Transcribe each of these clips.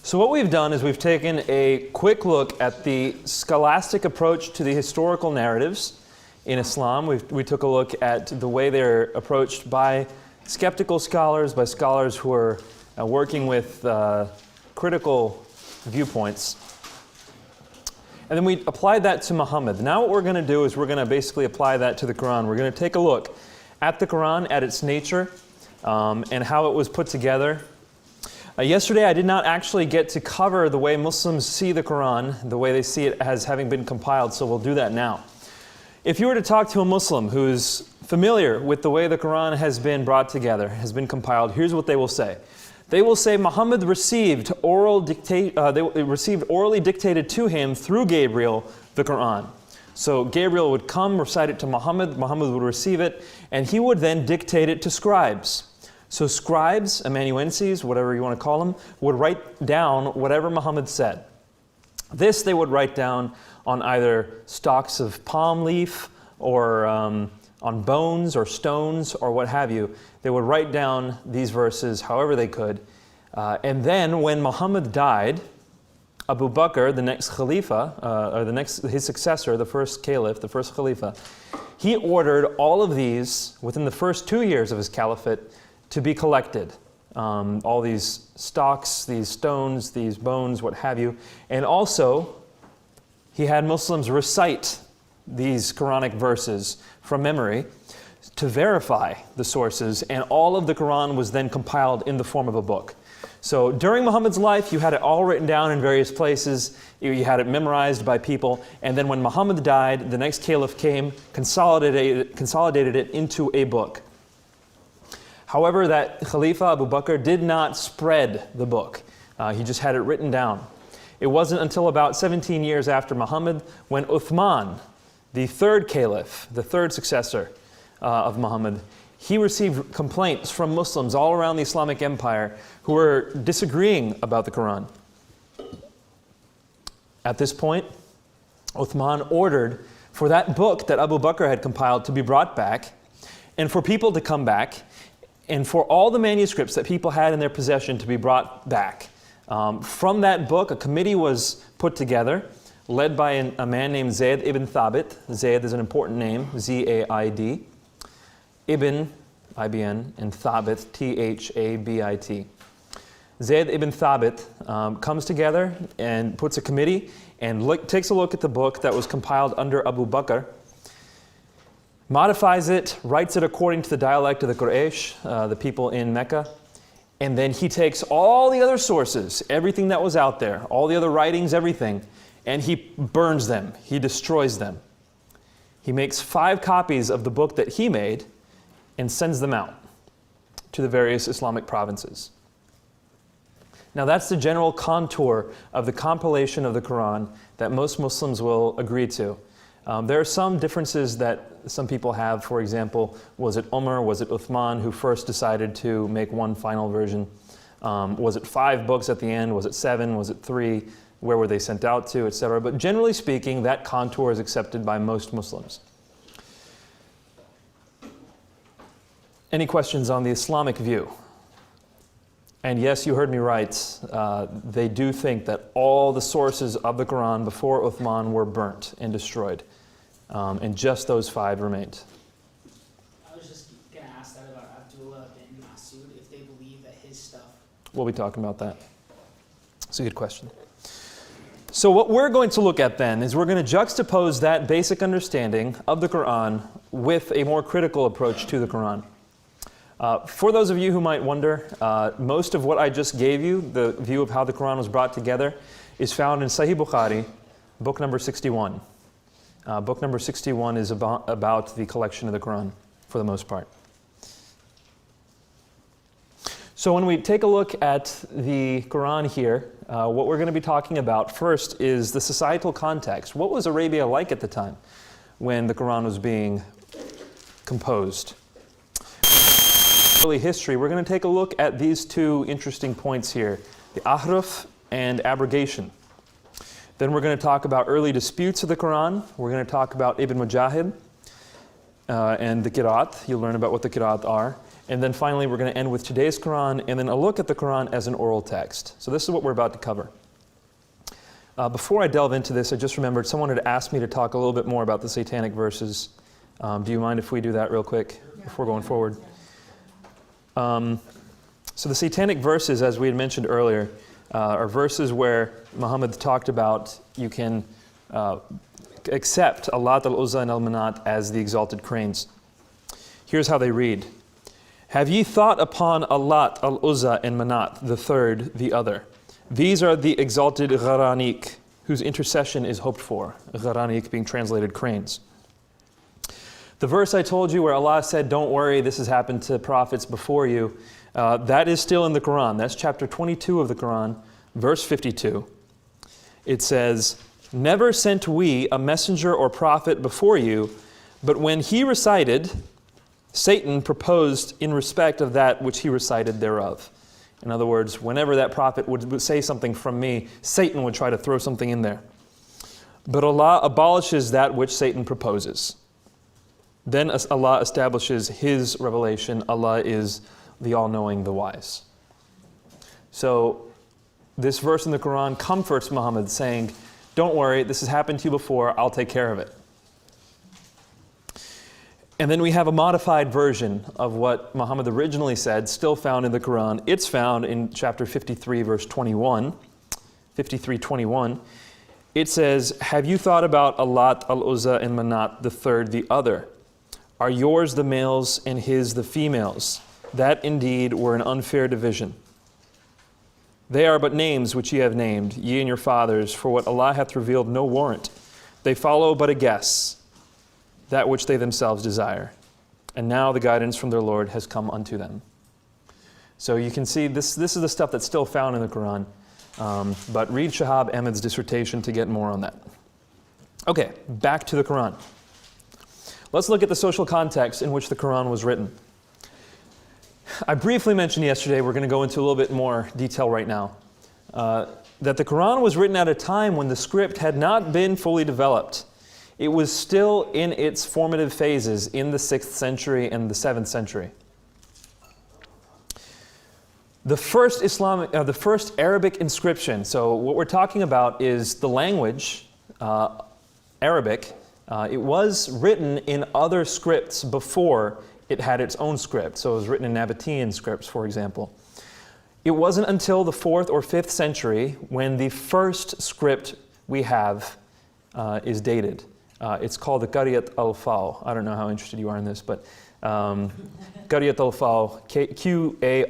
So what we've done is we've taken a quick look at the scholastic approach to the historical narratives in Islam. We took a look at the way they're approached by skeptical scholars, by scholars who are working with critical viewpoints. And then we applied that to Muhammad. Now what we're going to do is we're going to basically apply that to the Qur'an. We're going to take a look at the Qur'an, at its nature, and how it was put together. Yesterday I did not actually get to cover the way Muslims see the Qur'an, the way they see it as having been compiled, so we'll do that now. If you were to talk to a Muslim who's familiar with the way the Qur'an has been brought together, has been compiled, here's what they will say. They will say Muhammad received orally dictated to him through Gabriel the Qur'an. So Gabriel would come, recite it to Muhammad, Muhammad would receive it, and he would then dictate it to scribes. So scribes, amanuenses, whatever you want to call them, would write down whatever Muhammad said. This they would write down on either stalks of palm leaf or on bones or stones or what have you. They would write down these verses however they could. And then when Muhammad died, Abu Bakr, the next Khalifa, or his successor, the first Caliph, the first Khalifa, he ordered all of these within the first 2 years of his caliphate to be collected. All these stalks, these stones, these bones, what have you. And also, he had Muslims recite these Quranic verses from memory to verify the sources, and all of the Quran was then compiled in the form of a book. So during Muhammad's life, you had it all written down in various places, you had it memorized by people, and then when Muhammad died, the next caliph came, consolidated it into a book. However, that Khalifa Abu Bakr did not spread the book. He just had it written down. It wasn't until about 17 years after Muhammad when Uthman, the third caliph, the third successor of Muhammad, he received complaints from Muslims all around the Islamic Empire who were disagreeing about the Quran. At this point, Uthman ordered for that book that Abu Bakr had compiled to be brought back, and for people to come back, and for all the manuscripts that people had in their possession to be brought back. From that book, a committee was put together, led by a man named Zayd ibn Thabit. Zayd is an important name, Z-A-I-D. Ibn, I-B-N, and Thabit, T-H-A-B-I-T. Zayd ibn Thabit comes together and puts a committee and takes a look at the book that was compiled under Abu Bakr, modifies it, writes it according to the dialect of the Quraysh, the people in Mecca, and then he takes all the other sources, everything that was out there, all the other writings, everything, and he burns them, he destroys them. He makes 5 copies of the book that he made and sends them out to the various Islamic provinces. Now that's the general contour of the compilation of the Quran that most Muslims will agree to. There are some differences that some people have. For example, was it Umar, was it Uthman who first decided to make one final version? Was it 5 books at the end? Was it 7? Was it 3? Where were they sent out to, etc.? But generally speaking, that contour is accepted by most Muslims. Any questions on the Islamic view? And yes, you heard me right. They do think that all the sources of the Quran before Uthman were burnt and destroyed. And just those 5 remained. I was just going to ask that about Abdullah bin Masud, if they believe that his stuff... We'll be talking about that. It's a good question. So what we're going to look at then is we're going to juxtapose that basic understanding of the Quran with a more critical approach to the Quran. For those of you who might wonder, most of what I just gave you, the view of how the Quran was brought together, is found in Sahih Bukhari, book number 61. Book number 61 is about the collection of the Quran, for the most part. So when we take a look at the Quran here, what we're going to be talking about first is the societal context. What was Arabia like at the time when the Quran was being composed? Early history, we're going to take a look at these 2 interesting points here, the ahruf and abrogation. Then we're going to talk about early disputes of the Quran. We're going to talk about Ibn Mujahid. and the Qira'at. You'll learn about what the Qira'at are. And then finally, we're going to end with today's Qur'an, and then a look at the Qur'an as an oral text. So this is what we're about to cover. Before I delve into this, I just remembered someone had asked me to talk a little bit more about the satanic verses. Do you mind if we do that real quick before going forward? So the satanic verses, as we had mentioned earlier, are verses where Muhammad talked about you can accept Allat, al-Uzza, and al-Manat as the exalted cranes. Here's how they read. Have ye thought upon Allat, al-Uzza, and Manat, the third, the other? These are the exalted Gharanik, whose intercession is hoped for. Gharanik being translated cranes. The verse I told you where Allah said, don't worry, this has happened to prophets before you, that is still in the Qur'an. That's chapter 22 of the Qur'an, verse 52. It says, never sent we a messenger or prophet before you, but when he recited, Satan proposed in respect of that which he recited thereof. In other words, whenever that prophet would say something from me, Satan would try to throw something in there. But Allah abolishes that which Satan proposes. Then Allah establishes His revelation. Allah is the all-knowing, the wise. So this verse in the Quran comforts Muhammad, saying, don't worry, this has happened to you before, I'll take care of it. And then we have a modified version of what Muhammad originally said, still found in the Quran. It's found in chapter 53, verse 21. 53:21. It says, have you thought about Allat, al-Uzza, and Manat, the third, the other? Are yours the males and his the females? That indeed were an unfair division. They are but names which ye have named, ye and your fathers, for what Allah hath revealed no warrant. They follow but a guess, that which they themselves desire. And now the guidance from their Lord has come unto them. So you can see this is the stuff that's still found in the Quran. But read Shahab Ahmed's dissertation to get more on that. Okay, back to the Quran. Let's look at the social context in which the Quran was written. I briefly mentioned yesterday, we're going to go into a little bit more detail right now, that the Quran was written at a time when the script had not been fully developed. It was still in its formative phases in the 6th century and the 7th century. The first Arabic inscription, so what we're talking about is the language, Arabic. It was written in other scripts before it had its own script. So it was written in Nabatean scripts, for example. It wasn't until the 4th or 5th century when the first script we have is dated. It's called the Qaryat al-Faw. I don't know how interested you are in this, but Qaryat al-Faw, Qaryat-al-Faw,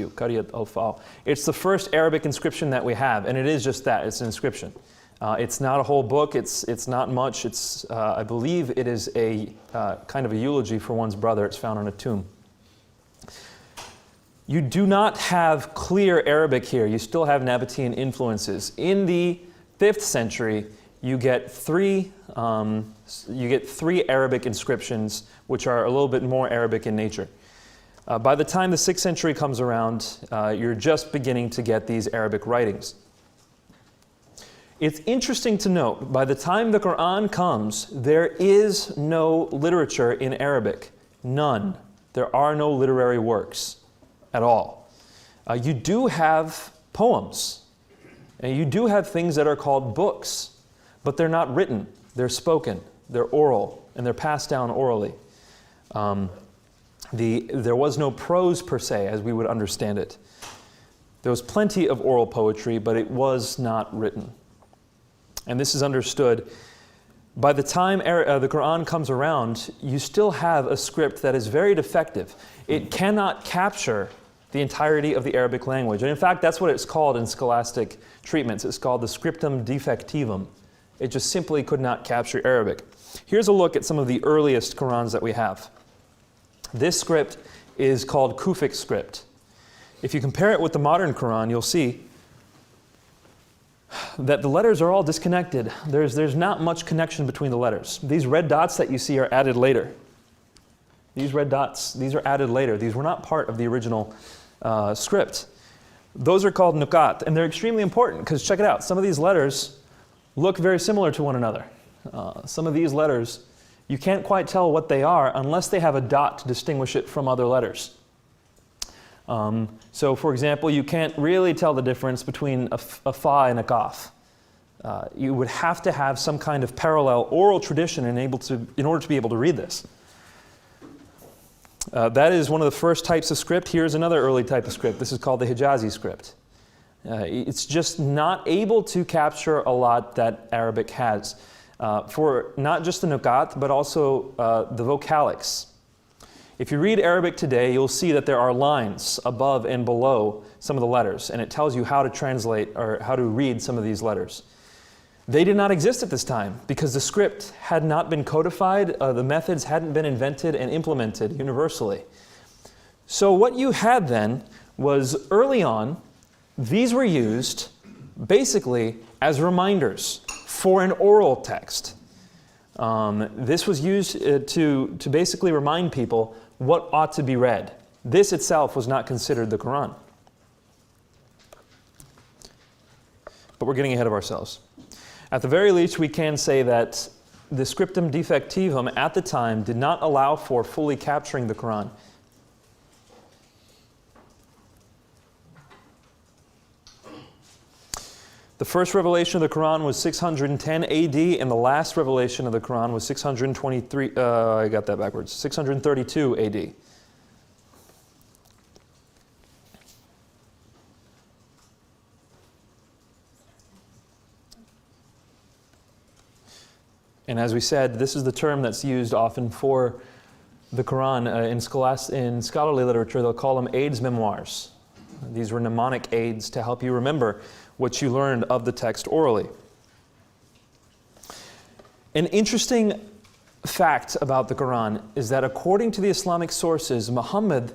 Qaryat al-Faw. It's the first Arabic inscription that we have, and it is just that, it's an inscription. It's not a whole book, it's not much, I believe it is a kind of a eulogy for one's brother. It's found on a tomb. You do not have clear Arabic here. You still have Nabatean influences. In the 5th century, you get three Arabic inscriptions, which are a little bit more Arabic in nature. By the time the 6th century comes around, you're just beginning to get these Arabic writings. It's interesting to note, by the time the Quran comes, there is no literature in Arabic. None. There are no literary works at all. You do have poems, and you do have things that are called books, but they're not written, they're spoken, they're oral, and they're passed down orally. There was no prose per se, as we would understand it. There was plenty of oral poetry, but it was not written. And this is understood. By the time the Quran comes around, you still have a script that is very defective. It cannot capture the entirety of the Arabic language. And in fact, that's what it's called in scholastic treatments. It's called the scriptum defectivum. It just simply could not capture Arabic. Here's a look at some of the earliest Qurans that we have. This script is called Kufic script. If you compare it with the modern Quran, you'll see that the letters are all disconnected. There's not much connection between the letters. These red dots that you see are added later. These red dots, these are added later. These were not part of the original script. Those are called nukat, and they're extremely important because check it out. Some of these letters look very similar to one another. Some of these letters, you can't quite tell what they are unless they have a dot to distinguish it from other letters. So for example, you can't really tell the difference between a fa and a kaf. You would have to have some kind of parallel oral tradition in order to be able to read this. That is one of the first types of script. Here's another early type of script. This is called the Hijazi script. It's just not able to capture a lot that Arabic has. For not just the nukat, but also the vocalics. If you read Arabic today, you'll see that there are lines above and below some of the letters, and it tells you how to translate or how to read some of these letters. They did not exist at this time because the script had not been codified, the methods hadn't been invented and implemented universally. So what you had then was early on, these were used basically as reminders for an oral text. This was used to basically remind people what ought to be read. This itself was not considered the Qur'an. But we're getting ahead of ourselves. At the very least, we can say that the scriptum defectivum at the time did not allow for fully capturing the Qur'an. The first revelation of the Qur'an was 610 AD, and the last revelation of the Qur'an was 632 AD. And as we said, this is the term that's used often for the Qur'an. In scholarly literature, they'll call them aids memoirs. These were mnemonic aids to help you remember what you learned of the text orally. An interesting fact about the Qur'an is that according to the Islamic sources, Muhammad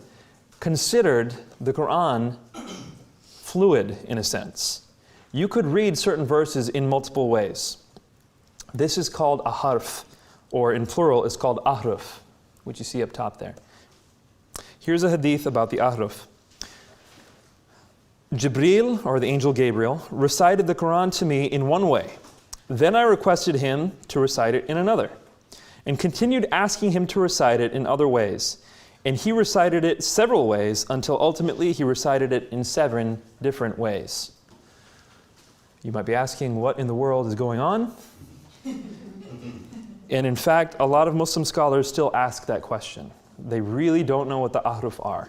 considered the Qur'an fluid in a sense. You could read certain verses in multiple ways. This is called a harf, or in plural it's called ahruf, which you see up top there. Here's a hadith about the ahruf. Jibril, or the angel Gabriel, recited the Qur'an to me in one way. Then I requested him to recite it in another, and continued asking him to recite it in other ways. And he recited it several ways until ultimately he recited it in 7 different ways. You might be asking, what in the world is going on? And in fact, a lot of Muslim scholars still ask that question. They really don't know what the ahruf are.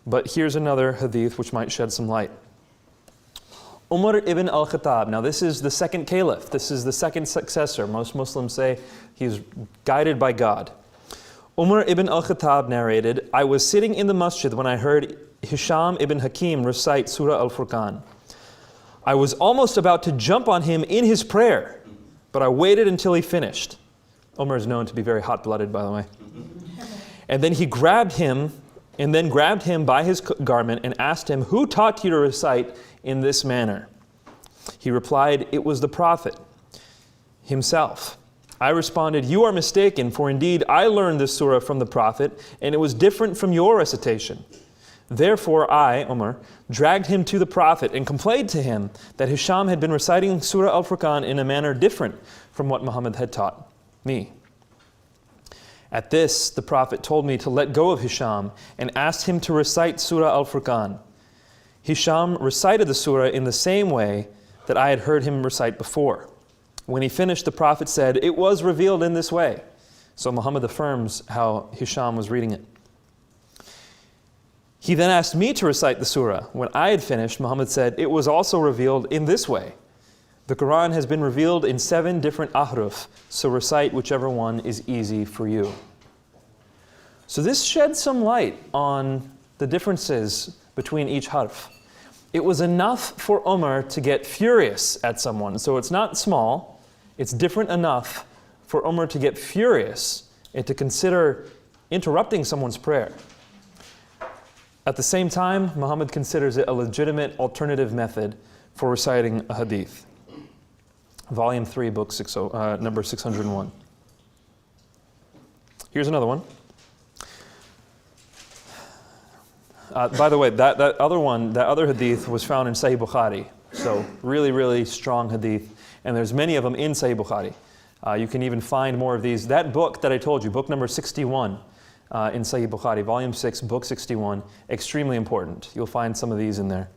But here's another hadith which might shed some light. Umar ibn al-Khattab. Now this is the second caliph. This is the second successor. Most Muslims say he's guided by God. Umar ibn al-Khattab narrated, I was sitting in the masjid when I heard Hisham ibn Hakim recite Surah Al-Furqan. I was almost about to jump on him in his prayer, but I waited until he finished. Umar is known to be very hot-blooded, by the way. And then he grabbed him by his garment and asked him, who taught you to recite in this manner? He replied, it was the Prophet himself. I responded, you are mistaken, for indeed I learned this surah from the Prophet, and it was different from your recitation. Therefore I, Umar, dragged him to the Prophet and complained to him that Hisham had been reciting Surah Al-Furqan in a manner different from what Muhammad had taught me. At this, the Prophet told me to let go of Hisham and asked him to recite Surah Al-Furqan. Hisham recited the surah in the same way that I had heard him recite before. When he finished, the Prophet said, it was revealed in this way. So Muhammad affirms how Hisham was reading it. He then asked me to recite the surah. When I had finished, Muhammad said, it was also revealed in this way. The Qur'an has been revealed in 7 different ahruf, so recite whichever one is easy for you. So this sheds some light on the differences between each harf. It was enough for Umar to get furious at someone. So it's not small, it's different enough for Umar to get furious and to consider interrupting someone's prayer. At the same time, Muhammad considers it a legitimate alternative method for reciting a hadith. Volume 3, book number 601. Here's another one. By the way, that other hadith was found in Sahih Bukhari. So really, really strong hadith. And there's many of them in Sahih Bukhari. You can even find more of these. That book that I told you, book number 61 in Sahih Bukhari, volume 6, book 61, extremely important. You'll find some of these in there.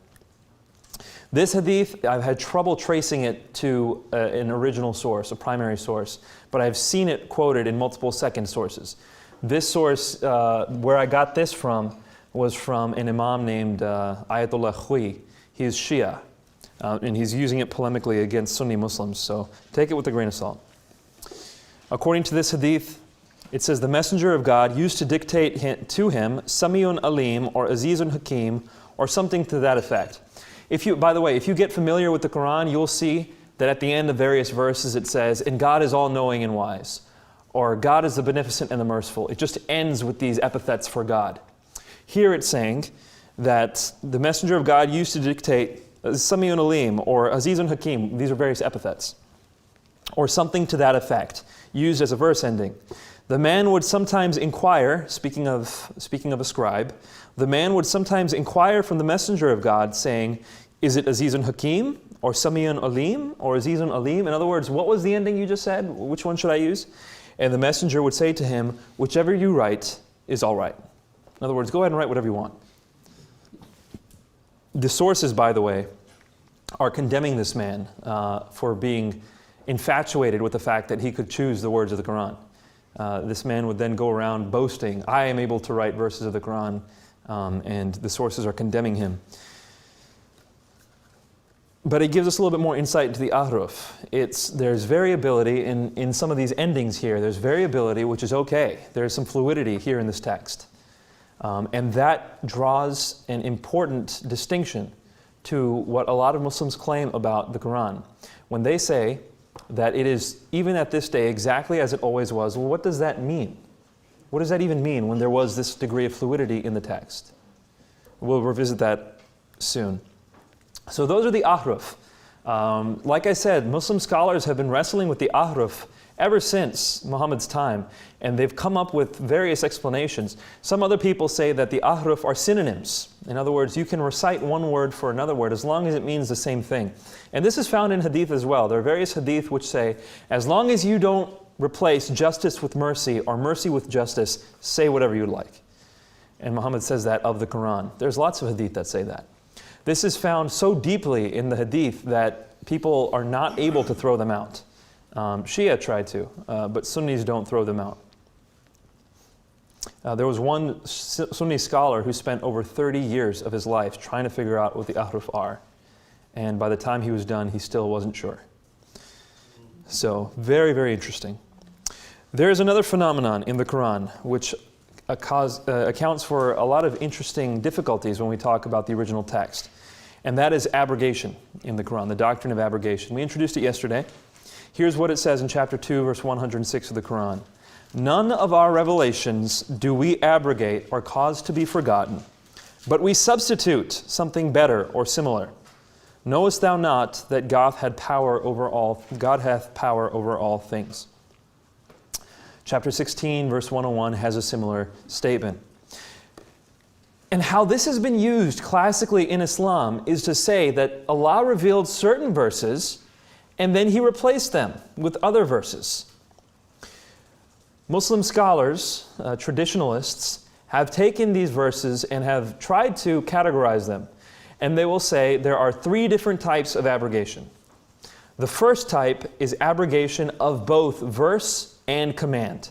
This hadith, I've had trouble tracing it to an original source, a primary source, but I've seen it quoted in multiple second sources. This source, where I got this from, was from an imam named Ayatollah Khouy. He is Shia, and he's using it polemically against Sunni Muslims, so take it with a grain of salt. According to this hadith, it says, the messenger of God used to dictate to him, Sami'un Alim, or Azizun Hakim, or something to that effect. By the way, if you get familiar with the Qur'an, you'll see that at the end of various verses it says, and God is all-knowing and wise, or God is the beneficent and the merciful. It just ends with these epithets for God. Here it's saying that the messenger of God used to dictate, Sami'un Alim, or Azizun Hakim, these are various epithets, or something to that effect, used as a verse ending. The man would sometimes inquire, speaking of a scribe, the man would sometimes inquire from the messenger of God, saying, is it Azizun Hakim, or Sami'un Alim, or Azizun Alim? In other words, what was the ending you just said? Which one should I use? And the messenger would say to him, whichever you write is all right. In other words, go ahead and write whatever you want. The sources, by the way, are condemning this man for being infatuated with the fact that he could choose the words of the Qur'an. This man would then go around boasting, I am able to write verses of the Qur'an, and the sources are condemning him. But it gives us a little bit more insight into the ahruf. There's variability in some of these endings here. There's variability, which is okay. There's some fluidity here in this text. And that draws an important distinction to what a lot of Muslims claim about the Qur'an. When they say that it is, even at this day, exactly as it always was, well, what does that mean? What does that even mean when there was this degree of fluidity in the text? We'll revisit that soon. So those are the ahruf. Like I said, Muslim scholars have been wrestling with the ahruf ever since Muhammad's time, and they've come up with various explanations. Some other people say that the ahruf are synonyms. In other words, you can recite one word for another word as long as it means the same thing. And this is found in hadith as well. There are various hadith which say, as long as you don't replace justice with mercy or mercy with justice, say whatever you like. And Muhammad says that of the Qur'an. There's lots of hadith that say that. This is found so deeply in the hadith that people are not able to throw them out. Shia tried to, but Sunnis don't throw them out. There was one Sunni scholar who spent over 30 years of his life trying to figure out what the ahruf are. And by the time he was done, he still wasn't sure. So, very, very interesting. There is another phenomenon in the Qur'an which accounts for a lot of interesting difficulties when we talk about the original text. And that is abrogation in the Qur'an, the doctrine of abrogation. We introduced it yesterday. Here's what it says in chapter 2, verse 106 of the Qur'an. None of our revelations do we abrogate or cause to be forgotten, but we substitute something better or similar. Knowest thou not that God hath power over all things? Chapter 16, verse 101 has a similar statement. And how this has been used classically in Islam is to say that Allah revealed certain verses and then He replaced them with other verses. Muslim scholars, traditionalists, have taken these verses and have tried to categorize them. And they will say there are three different types of abrogation. The first type is abrogation of both verse and command.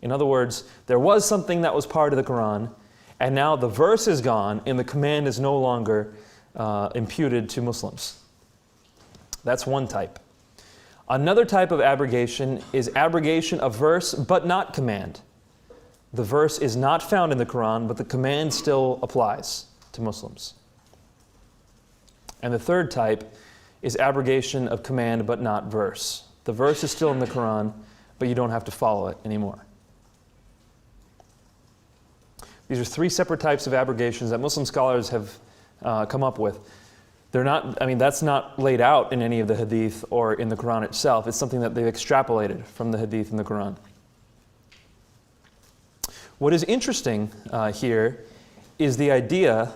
In other words, there was something that was part of the Qur'an, and now the verse is gone and the command is no longer imputed to Muslims. That's one type. Another type of abrogation is abrogation of verse but not command. The verse is not found in the Qur'an, but the command still applies to Muslims. And the third type is abrogation of command but not verse. The verse is still in the Qur'an, but you don't have to follow it anymore. These are three separate types of abrogations that Muslim scholars have come up with. They're not, that's not laid out in any of the hadith or in the Qur'an itself. It's something that they've extrapolated from the hadith and the Qur'an. What is interesting here is the idea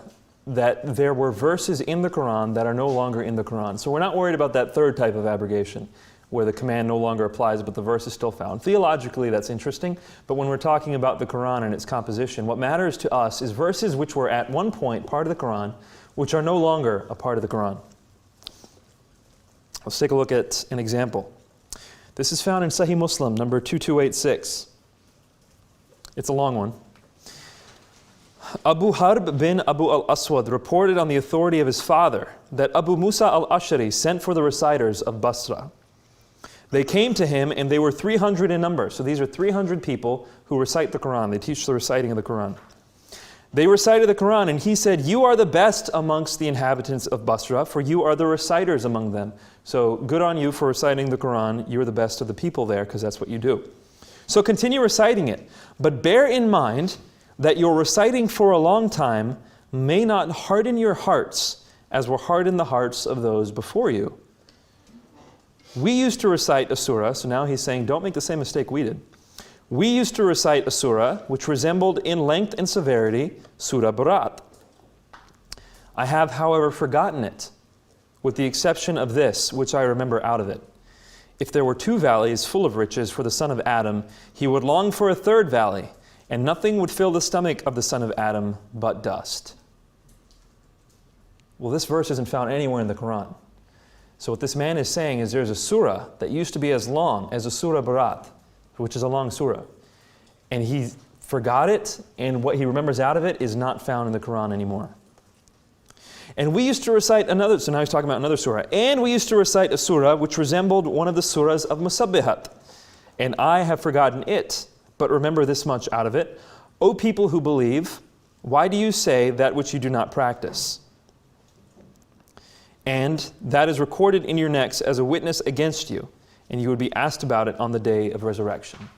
that there were verses in the Qur'an that are no longer in the Qur'an. So we're not worried about that third type of abrogation. where the command no longer applies, but the verse is still found. Theologically, that's interesting, but when we're talking about the Qur'an and its composition, what matters to us is verses which were at one point part of the Qur'an, which are no longer a part of the Qur'an. Let's take a look at an example. This is found in Sahih Muslim, number 2286. It's a long one. Abu Harb bin Abu al-Aswad reported on the authority of his father that Abu Musa al-Ashari sent for the reciters of Basra. They came to him and they were 300 in number. So these are 300 people who recite the Qur'an. They teach the reciting of the Qur'an. They recited the Qur'an and he said, "You are the best amongst the inhabitants of Basra, for you are the reciters among them." So good on you for reciting the Qur'an. You're the best of the people there because that's what you do. So continue reciting it. But bear in mind that your reciting for a long time may not harden your hearts as were hardened the hearts of those before you. We used to recite a surah, so now he's saying don't make the same mistake we did. We used to recite a surah which resembled in length and severity Surah Barat. I have, however, forgotten it, with the exception of this, which I remember out of it. If there were 2 valleys full of riches for the son of Adam, he would long for a 3rd valley, and nothing would fill the stomach of the son of Adam but dust. Well, this verse isn't found anywhere in the Qur'an. So what this man is saying is there's a surah that used to be as long as a Surah Barat, which is a long surah. And he forgot it, and what he remembers out of it is not found in the Qur'an anymore. And we used to recite another, so now he's talking about another surah. And we used to recite a surah which resembled one of the surahs of Musabbihat. And I have forgotten it, but remember this much out of it. O people who believe, why do you say that which you do not practice? And that is recorded in your necks as a witness against you, and you would be asked about it on the day of resurrection.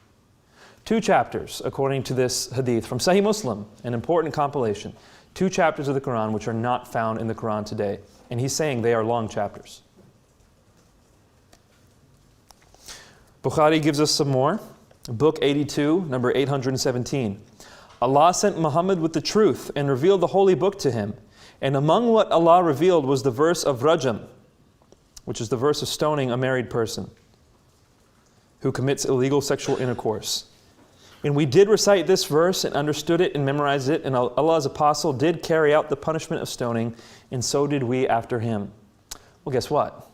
2 chapters, according to this hadith from Sahih Muslim, an important compilation. 2 chapters of the Qur'an which are not found in the Qur'an today. And he's saying they are long chapters. Bukhari gives us some more. Book 82, number 817. Allah sent Muhammad with the truth and revealed the holy book to him. And among what Allah revealed was the verse of Rajam, which is the verse of stoning a married person who commits illegal sexual intercourse. And we did recite this verse and understood it and memorized it, and Allah's apostle did carry out the punishment of stoning, and so did we after him. Well, guess what?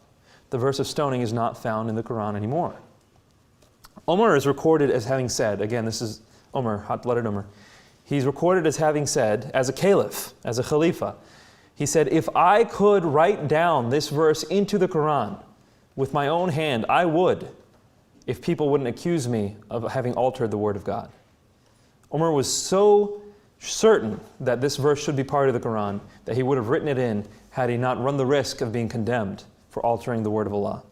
The verse of stoning is not found in the Qur'an anymore. Umar is recorded as having said, again, this is Umar, hot-blooded Umar. He's recorded as having said, as a caliph, as a khalifa, he said, if I could write down this verse into the Qur'an with my own hand, I would, if people wouldn't accuse me of having altered the word of God. Umar was so certain that this verse should be part of the Qur'an that he would have written it in had he not run the risk of being condemned for altering the word of Allah.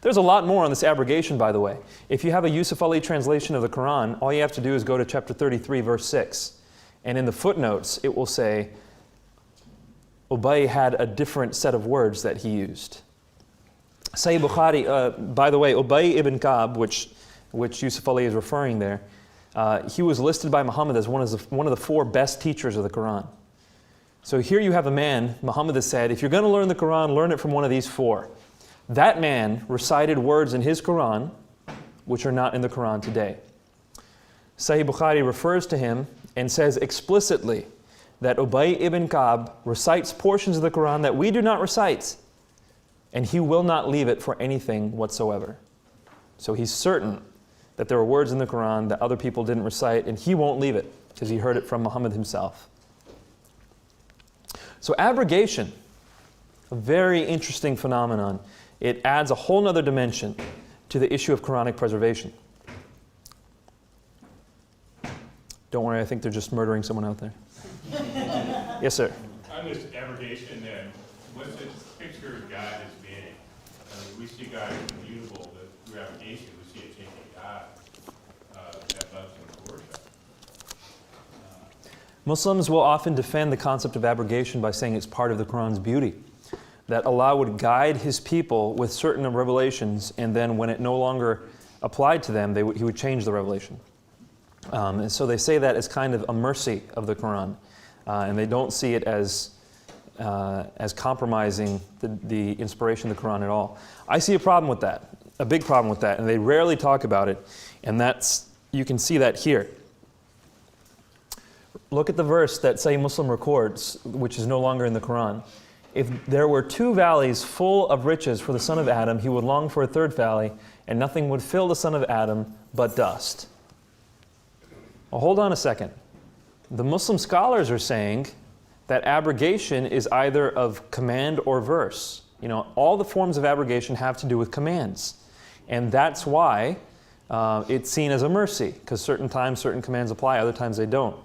There's a lot more on this abrogation, by the way. If you have a Yusuf Ali translation of the Qur'an, all you have to do is go to chapter 33, verse 6. And in the footnotes, it will say, Ubay had a different set of words that he used. Sahih Bukhari, by the way, Ubay ibn Ka'b, which Yusuf Ali is referring there, he was listed by Muhammad as one of the 4 best teachers of the Qur'an. So here you have a man, Muhammad has said, if you're going to learn the Qur'an, learn it from one of these 4. That man recited words in his Qur'an which are not in the Qur'an today. Sahih Bukhari refers to him and says explicitly that Ubay ibn Ka'b recites portions of the Qur'an that we do not recite, and he will not leave it for anything whatsoever. So he's certain that there are words in the Qur'an that other people didn't recite, and he won't leave it because he heard it from Muhammad himself. So abrogation, a very interesting phenomenon. It adds a whole other dimension to the issue of Quranic preservation. Don't worry, I think they're just murdering someone out there. Yes, sir. On this abrogation, then, what's the picture of God as being? I mean, we see God as immutable, but through abrogation, we see a changing God that loves and worship. Muslims will often defend the concept of abrogation by saying it's part of the Quran's beauty. That Allah would guide His people with certain revelations, and then when it no longer applied to them, He would change the revelation. And so they say that as kind of a mercy of the Quran. And they don't see it as as compromising the inspiration of the Quran at all. I see a problem with that, a big problem with that, and they rarely talk about it, and you can see that here. Look at the verse that Sahih Muslim records, which is no longer in the Quran. If there were 2 valleys full of riches for the son of Adam, he would long for a 3rd valley, and nothing would fill the son of Adam but dust. Well, hold on a second. The Muslim scholars are saying that abrogation is either of command or verse. You know, all the forms of abrogation have to do with commands. And that's why it's seen as a mercy, because certain times certain commands apply, other times they don't.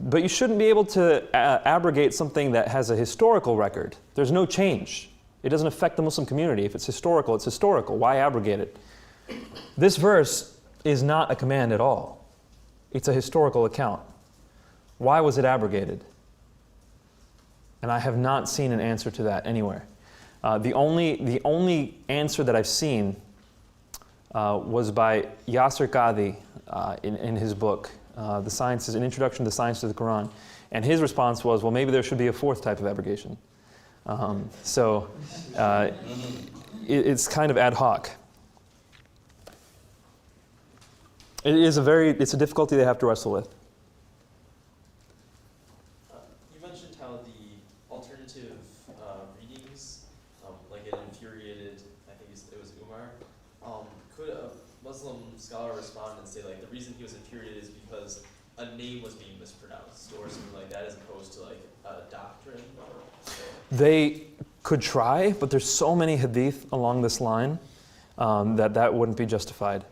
But you shouldn't be able to abrogate something that has a historical record. There's no change. It doesn't affect the Muslim community. If it's historical, it's historical. Why abrogate it? This verse is not a command at all. It's a historical account. Why was it abrogated? And I have not seen an answer to that anywhere. The only answer that I've seen was by Yasser Qadhi in his book, The Sciences, An Introduction to the Science of the Quran. And his response was, well, maybe there should be a 4th type of abrogation. It's kind of ad hoc. It's a difficulty they have to wrestle with. You mentioned how the alternative readings, like it infuriated, I think it was Umar. Could a Muslim scholar respond and say, like, the reason he was infuriated is because a name was being mispronounced or something like that, as opposed to like a doctrine? They could try, but there's so many hadith along this line that wouldn't be justified.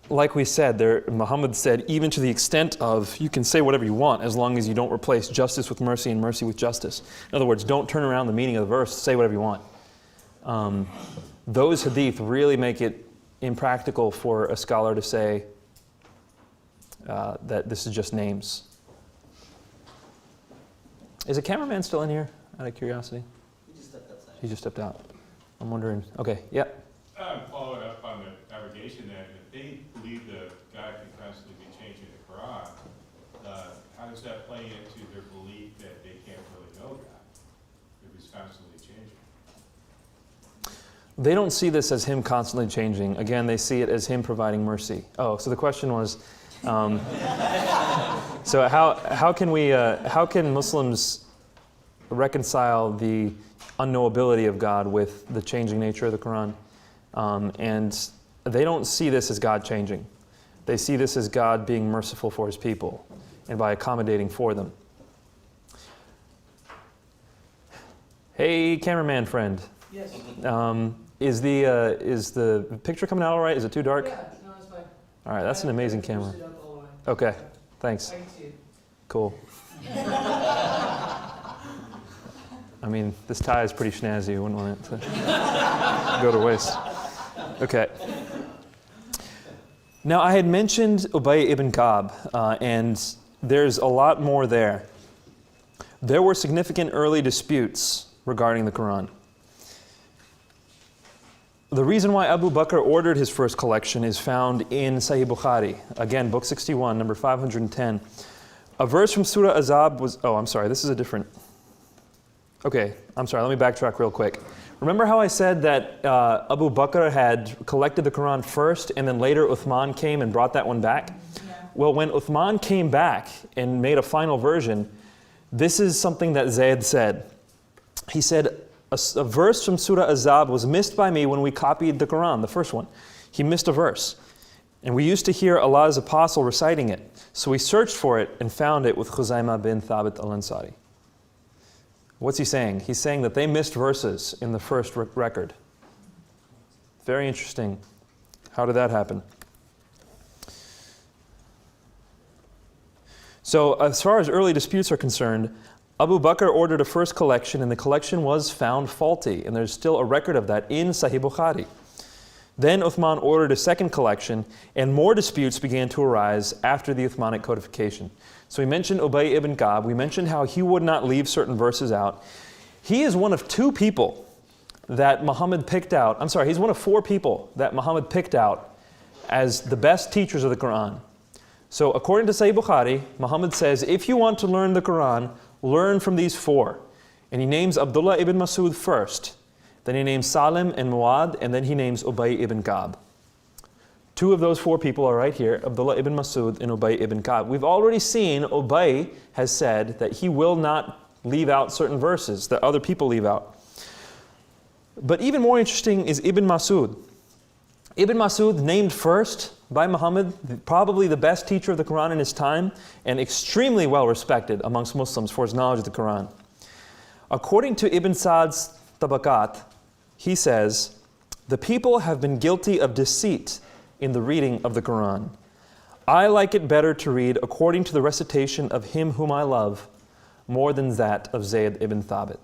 Like we said, Muhammad said, even to the extent of, you can say whatever you want as long as you don't replace justice with mercy and mercy with justice. In other words, don't turn around the meaning of the verse, say whatever you want. Those hadith really make it impractical for a scholar to say that this is just names. Is a cameraman still in here, out of curiosity? He just stepped outside. He just stepped out. I'm wondering, okay, yeah. Following up on the abrogation, that if they believe that God can constantly be changing the Quran, how does that play into their belief that they can't really know God if He's constantly changing? They don't see this as Him constantly changing. Again, they see it as Him providing mercy. Oh, so the question was, so how can Muslims reconcile the unknowability of God with the changing nature of the Quran? And they don't see this as God changing. They see this as God being merciful for His people and by accommodating for them. Hey, cameraman friend. Yes. Is the picture coming out all right? Is it too dark? Yeah, no, it's fine. All right, that's an amazing camera. Boosted up all the way. Okay, thanks. I can see it. Cool. I mean, this tie is pretty snazzy. You wouldn't want it to go to waste. Okay. Now, I had mentioned Ubay ibn Ka'b, and there's a lot more there. There were significant early disputes regarding the Quran. The reason why Abu Bakr ordered his first collection is found in Sahih Bukhari. Again, book 61, number 510. A verse from Surah Azab was... Oh, I'm sorry, this is a different... Okay, I'm sorry, let me backtrack real quick. Remember how I said that Abu Bakr had collected the Quran first and then later Uthman came and brought that one back? Yeah. Well, when Uthman came back and made a final version, this is something that Zayd said. He said, a verse from Surah Azab was missed by me when we copied the Quran, the first one. He missed a verse. And we used to hear Allah's apostle reciting it. So we searched for it and found it with Khuzaimah bin Thabit al-Ansari. What's he saying? He's saying that they missed verses in the first record. Very interesting. How did that happen? So as far as early disputes are concerned, Abu Bakr ordered a first collection and the collection was found faulty. And there's still a record of that in Sahih Bukhari. Then Uthman ordered a second collection and more disputes began to arise after the Uthmanic codification. So we mentioned Ubay ibn Ka'b. We mentioned how he would not leave certain verses out. He is one of two people that Muhammad picked out. I'm sorry, he's one of four people that Muhammad picked out as the best teachers of the Quran. So according to Sahih Bukhari, Muhammad says, if you want to learn the Quran, learn from these four. And he names Abdullah ibn Masud first. Then he names Salim and Muad, and then he names Ubay ibn Ka'b. Two of those four people are right here, Abdullah ibn Masud and Ubay ibn Ka'b. We've already seen Ubay has said that he will not leave out certain verses that other people leave out. But even more interesting is Ibn Masud. Ibn Masud, named first by Muhammad, probably the best teacher of the Qur'an in his time, and extremely well respected amongst Muslims for his knowledge of the Qur'an. According to Ibn Sa'd's Tabaqat, he says, "The people have been guilty of deceit in the reading of the Qur'an. I like it better to read according to the recitation of him whom I love, more than that of Zayd ibn Thabit."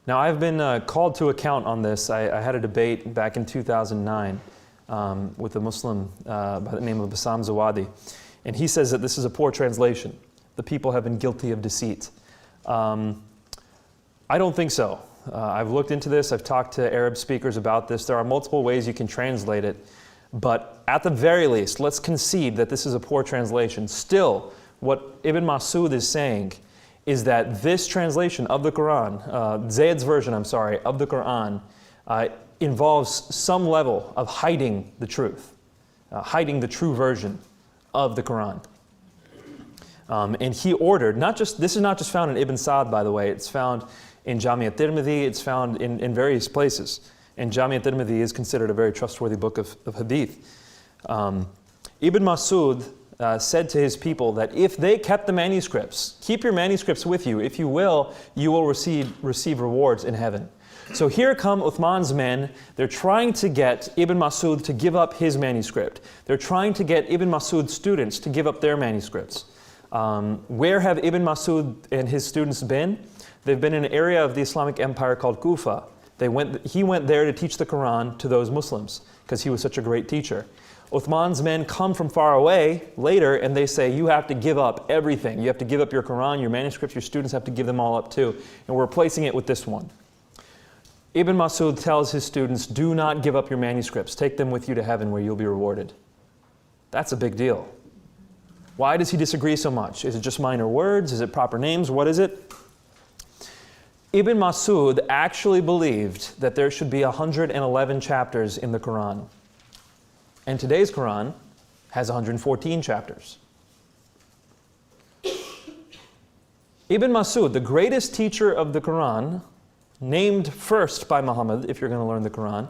Now, I've been called to account on this. I had a debate back in 2009 with a Muslim by the name of Bassam Zawadi. And he says that this is a poor translation. The people have been guilty of deceit. I don't think so. I've looked into this. I've talked to Arab speakers about this. There are multiple ways you can translate it. But at the very least, let's concede that this is a poor translation. Still, what Ibn Masud is saying is that this translation of the Qur'an, Zayd's version, of the Qur'an, involves some level of hiding the truth, hiding the true version of the Qur'an. And he ordered, this is not just found in Ibn Sa'd, by the way, it's found in Jami' at-Tirmidhi, it's found in various places. And Jami' at-Tirmidhi is considered a very trustworthy book of hadith. Ibn Masud said to his people that if they kept the manuscripts, keep your manuscripts with you. If you will receive rewards in heaven. So here come Uthman's men. They're trying to get Ibn Masud to give up his manuscript. They're trying to get Ibn Masud's students to give up their manuscripts. Where have Ibn Masud and his students been? They've been in an area of the Islamic Empire called Kufa. He went there to teach the Quran to those Muslims because he was such a great teacher. Uthman's men come from far away later and they say, you have to give up everything. You have to give up your Quran, your manuscripts, your students have to give them all up too. And we're replacing it with this one. Ibn Masud tells his students, do not give up your manuscripts. Take them with you to heaven where you'll be rewarded. That's a big deal. Why does he disagree so much? Is it just minor words? Is it proper names? What is it? Ibn Masud actually believed that there should be 111 chapters in the Quran. And today's Quran has 114 chapters. Ibn Masud, the greatest teacher of the Quran, named first by Muhammad, if you're going to learn the Quran,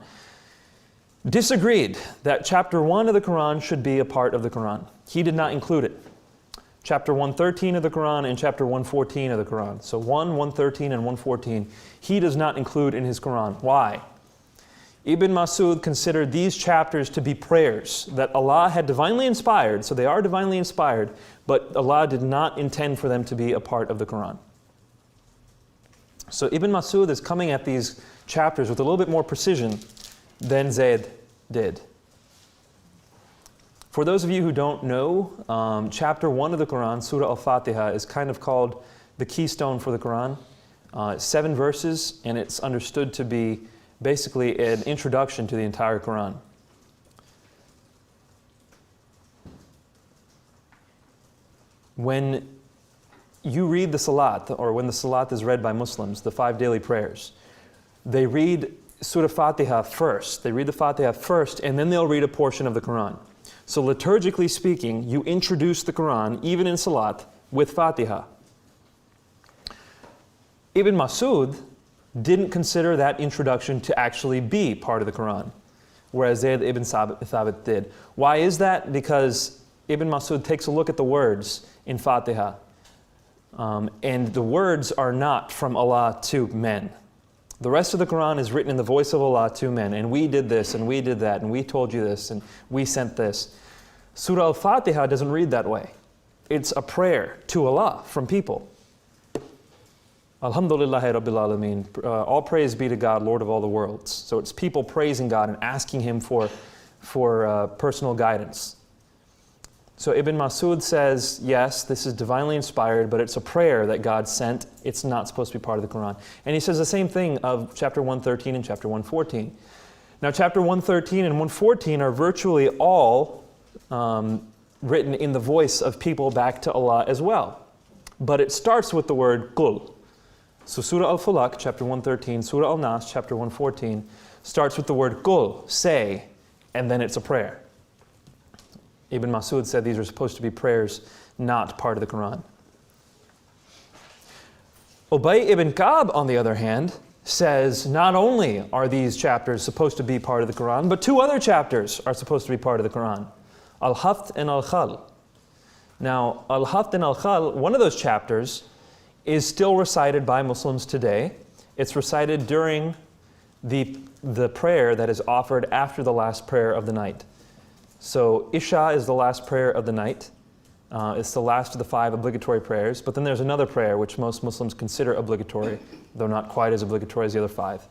disagreed that chapter 1 of the Quran should be a part of the Quran. He did not include it. Chapter 113 of the Quran and chapter 114 of the Quran. So 1, 113, and 114, he does not include in his Quran. Why? Ibn Masud considered these chapters to be prayers that Allah had divinely inspired, so they are divinely inspired, but Allah did not intend for them to be a part of the Quran. So Ibn Masud is coming at these chapters with a little bit more precision than Zayd did. For those of you who don't know, chapter 1 of the Quran, Surah Al-Fatiha, is kind of called the keystone for the Quran. 7 verses, and it's understood to be basically an introduction to the entire Quran. When you read the Salat, or when the Salat is read by Muslims, the 5 daily prayers, they read Surah Fatiha first. They read the Fatiha first, and then they'll read a portion of the Quran. So liturgically speaking, you introduce the Quran, even in Salat, with Fatiha. Ibn Masud didn't consider that introduction to actually be part of the Quran, whereas Zayd ibn Thabit did. Why is that? Because Ibn Masud takes a look at the words in Fatiha, and the words are not from Allah to men. The rest of the Quran is written in the voice of Allah to men, and we did this, and we did that, and we told you this, and we sent this. Surah Al-Fatiha doesn't read that way. It's a prayer to Allah from people. Alhamdulillahi Rabbil Alameen. All praise be to God, Lord of all the worlds. So it's people praising God and asking Him for personal guidance. So Ibn Masud says, yes, this is divinely inspired, but it's a prayer that God sent. It's not supposed to be part of the Quran. And he says the same thing of chapter 113 and chapter 114. Now chapter 113 and 114 are virtually all written in the voice of people back to Allah as well. But it starts with the word qul. So Surah Al-Falaq, chapter 113, Surah Al-Nas, chapter 114, starts with the word qul, say, and then it's a prayer. Ibn Mas'ud said these are supposed to be prayers, not part of the Qur'an. Ubay ibn Ka'b, on the other hand, says not only are these chapters supposed to be part of the Qur'an, but two other chapters are supposed to be part of the Qur'an. Al-Haft and Al-Khal. Now, Al-Haft and Al-Khal, one of those chapters is still recited by Muslims today. It's recited during the prayer that is offered after the last prayer of the night. So Isha is the last prayer of the night. It's the last of the 5 obligatory prayers. But then there's another prayer which most Muslims consider obligatory, though not quite as obligatory as the other 5.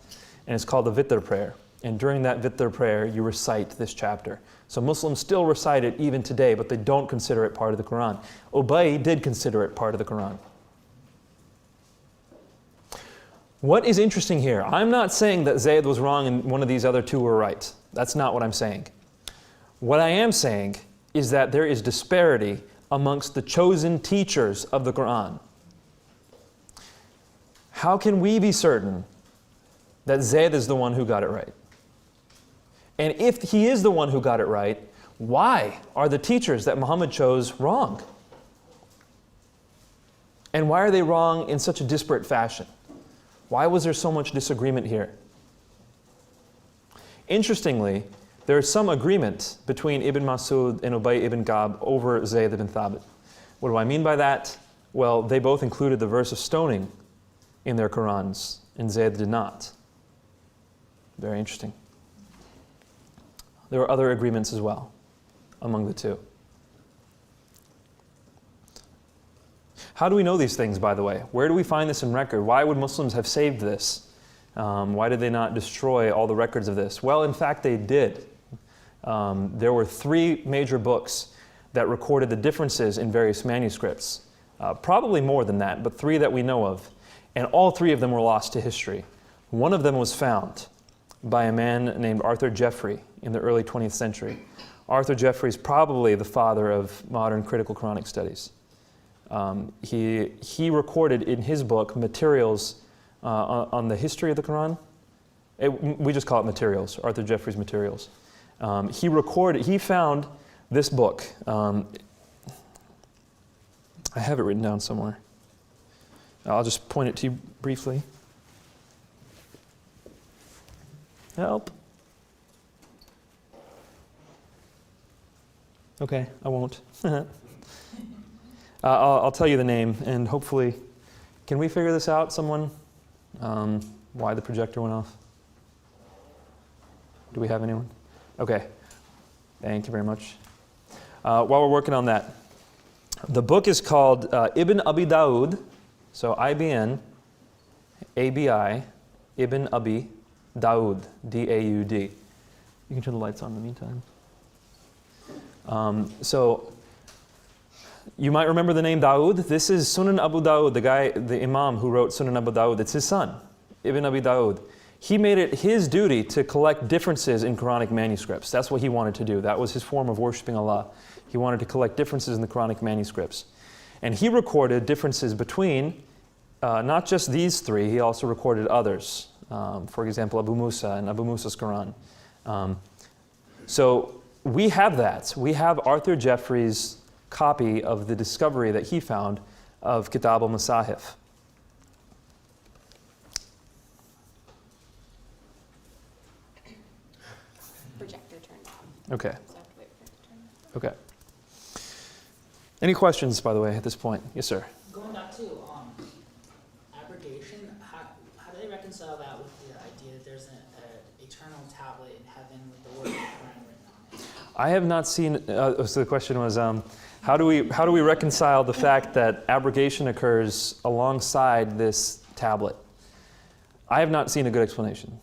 And it's called the Witr prayer. And during that Witr prayer, you recite this chapter. So Muslims still recite it even today, but they don't consider it part of the Quran. Ubay did consider it part of the Quran. What is interesting here? I'm not saying that Zayd was wrong and one of these other two were right. That's not what I'm saying. What I am saying is that there is disparity amongst the chosen teachers of the Quran. How can we be certain that Zayd is the one who got it right? And if he is the one who got it right, why are the teachers that Muhammad chose wrong? And why are they wrong in such a disparate fashion? Why was there so much disagreement here? Interestingly, there is some agreement between Ibn Mas'ud and Ubay ibn Ka'b over Zayd ibn Thabit. What do I mean by that? Well, they both included the verse of stoning in their Qurans, and Zayd did not. Very interesting. There were other agreements as well among the two. How do we know these things, by the way? Where do we find this in record? Why would Muslims have saved this? Why did they not destroy all the records of this? Well, in fact, they did. There were 3 major books that recorded the differences in various manuscripts. Probably more than that, but 3 that we know of. And all 3 of them were lost to history. One of them was found by a man named Arthur Jeffrey in the early 20th century. Arthur Jeffrey is probably the father of modern critical Quranic studies. He recorded in his book materials on the history of the Quran. We just call it materials, Arthur Jeffrey's materials. He found this book. I have it written down somewhere. I'll just point it to you briefly. Help. Okay, I won't. I'll tell you the name, and hopefully, can we figure this out, someone? Why the projector went off? Do we have anyone? Okay, thank you very much. While we're working on that, the book is called Ibn Abi Daud, so IBN, ABI, Ibn Abi Daud, D-A-U-D. You can turn the lights on in the meantime. So you might remember the name Daud. This is Sunan Abu Daud, the Imam who wrote Sunan Abu Daud. It's his son, Ibn Abi Daud. He made it his duty to collect differences in Quranic manuscripts. That's what he wanted to do. That was his form of worshiping Allah. He wanted to collect differences in the Quranic manuscripts. And he recorded differences between not just these 3, he also recorded others. For example, Abu Musa and Abu Musa's Quran. So we have that. We have Arthur Jeffrey's copy of the discovery that he found of Kitab al-Masahif. Projector turned on. Okay. So I have to wait for it to turn on. Okay. Any questions, by the way, at this point? Yes, sir. Going back to abrogation, how do they reconcile that with the idea that there's an eternal tablet in heaven with the word Quran written on it? I have not seen. So the question was, how do we reconcile the fact that abrogation occurs alongside this tablet? I have not seen a good explanation.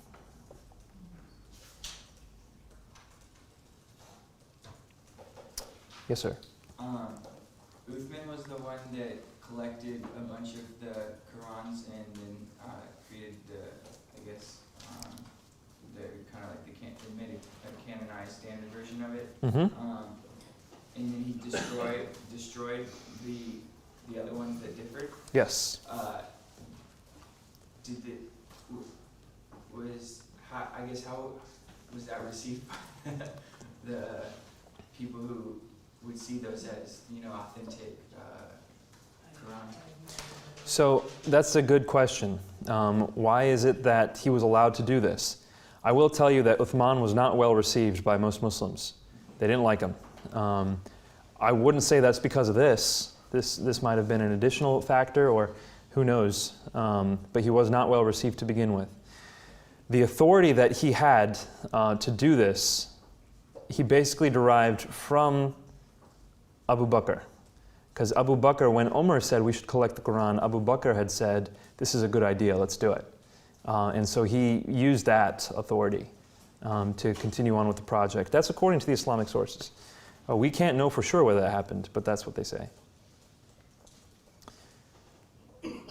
Yes, sir. Uthman was the one that collected a bunch of the Qurans and then created the kind of like they made a canonized standard version of it. Mm-hmm. and then he destroyed the other ones that differed. Yes. How was that received by the people who would see those as, authentic Qur'an? So that's a good question. Why is it that he was allowed to do this? I will tell you that Uthman was not well received by most Muslims. They didn't like him. I wouldn't say that's because of this. This might have been an additional factor, or who knows. But he was not well received to begin with. The authority that he had to do this, he basically derived from Abu Bakr. Because Abu Bakr, when Umar said we should collect the Qur'an, Abu Bakr had said, this is a good idea, let's do it. And so he used that authority to continue on with the project. That's according to the Islamic sources. We can't know for sure whether that happened, but that's what they say.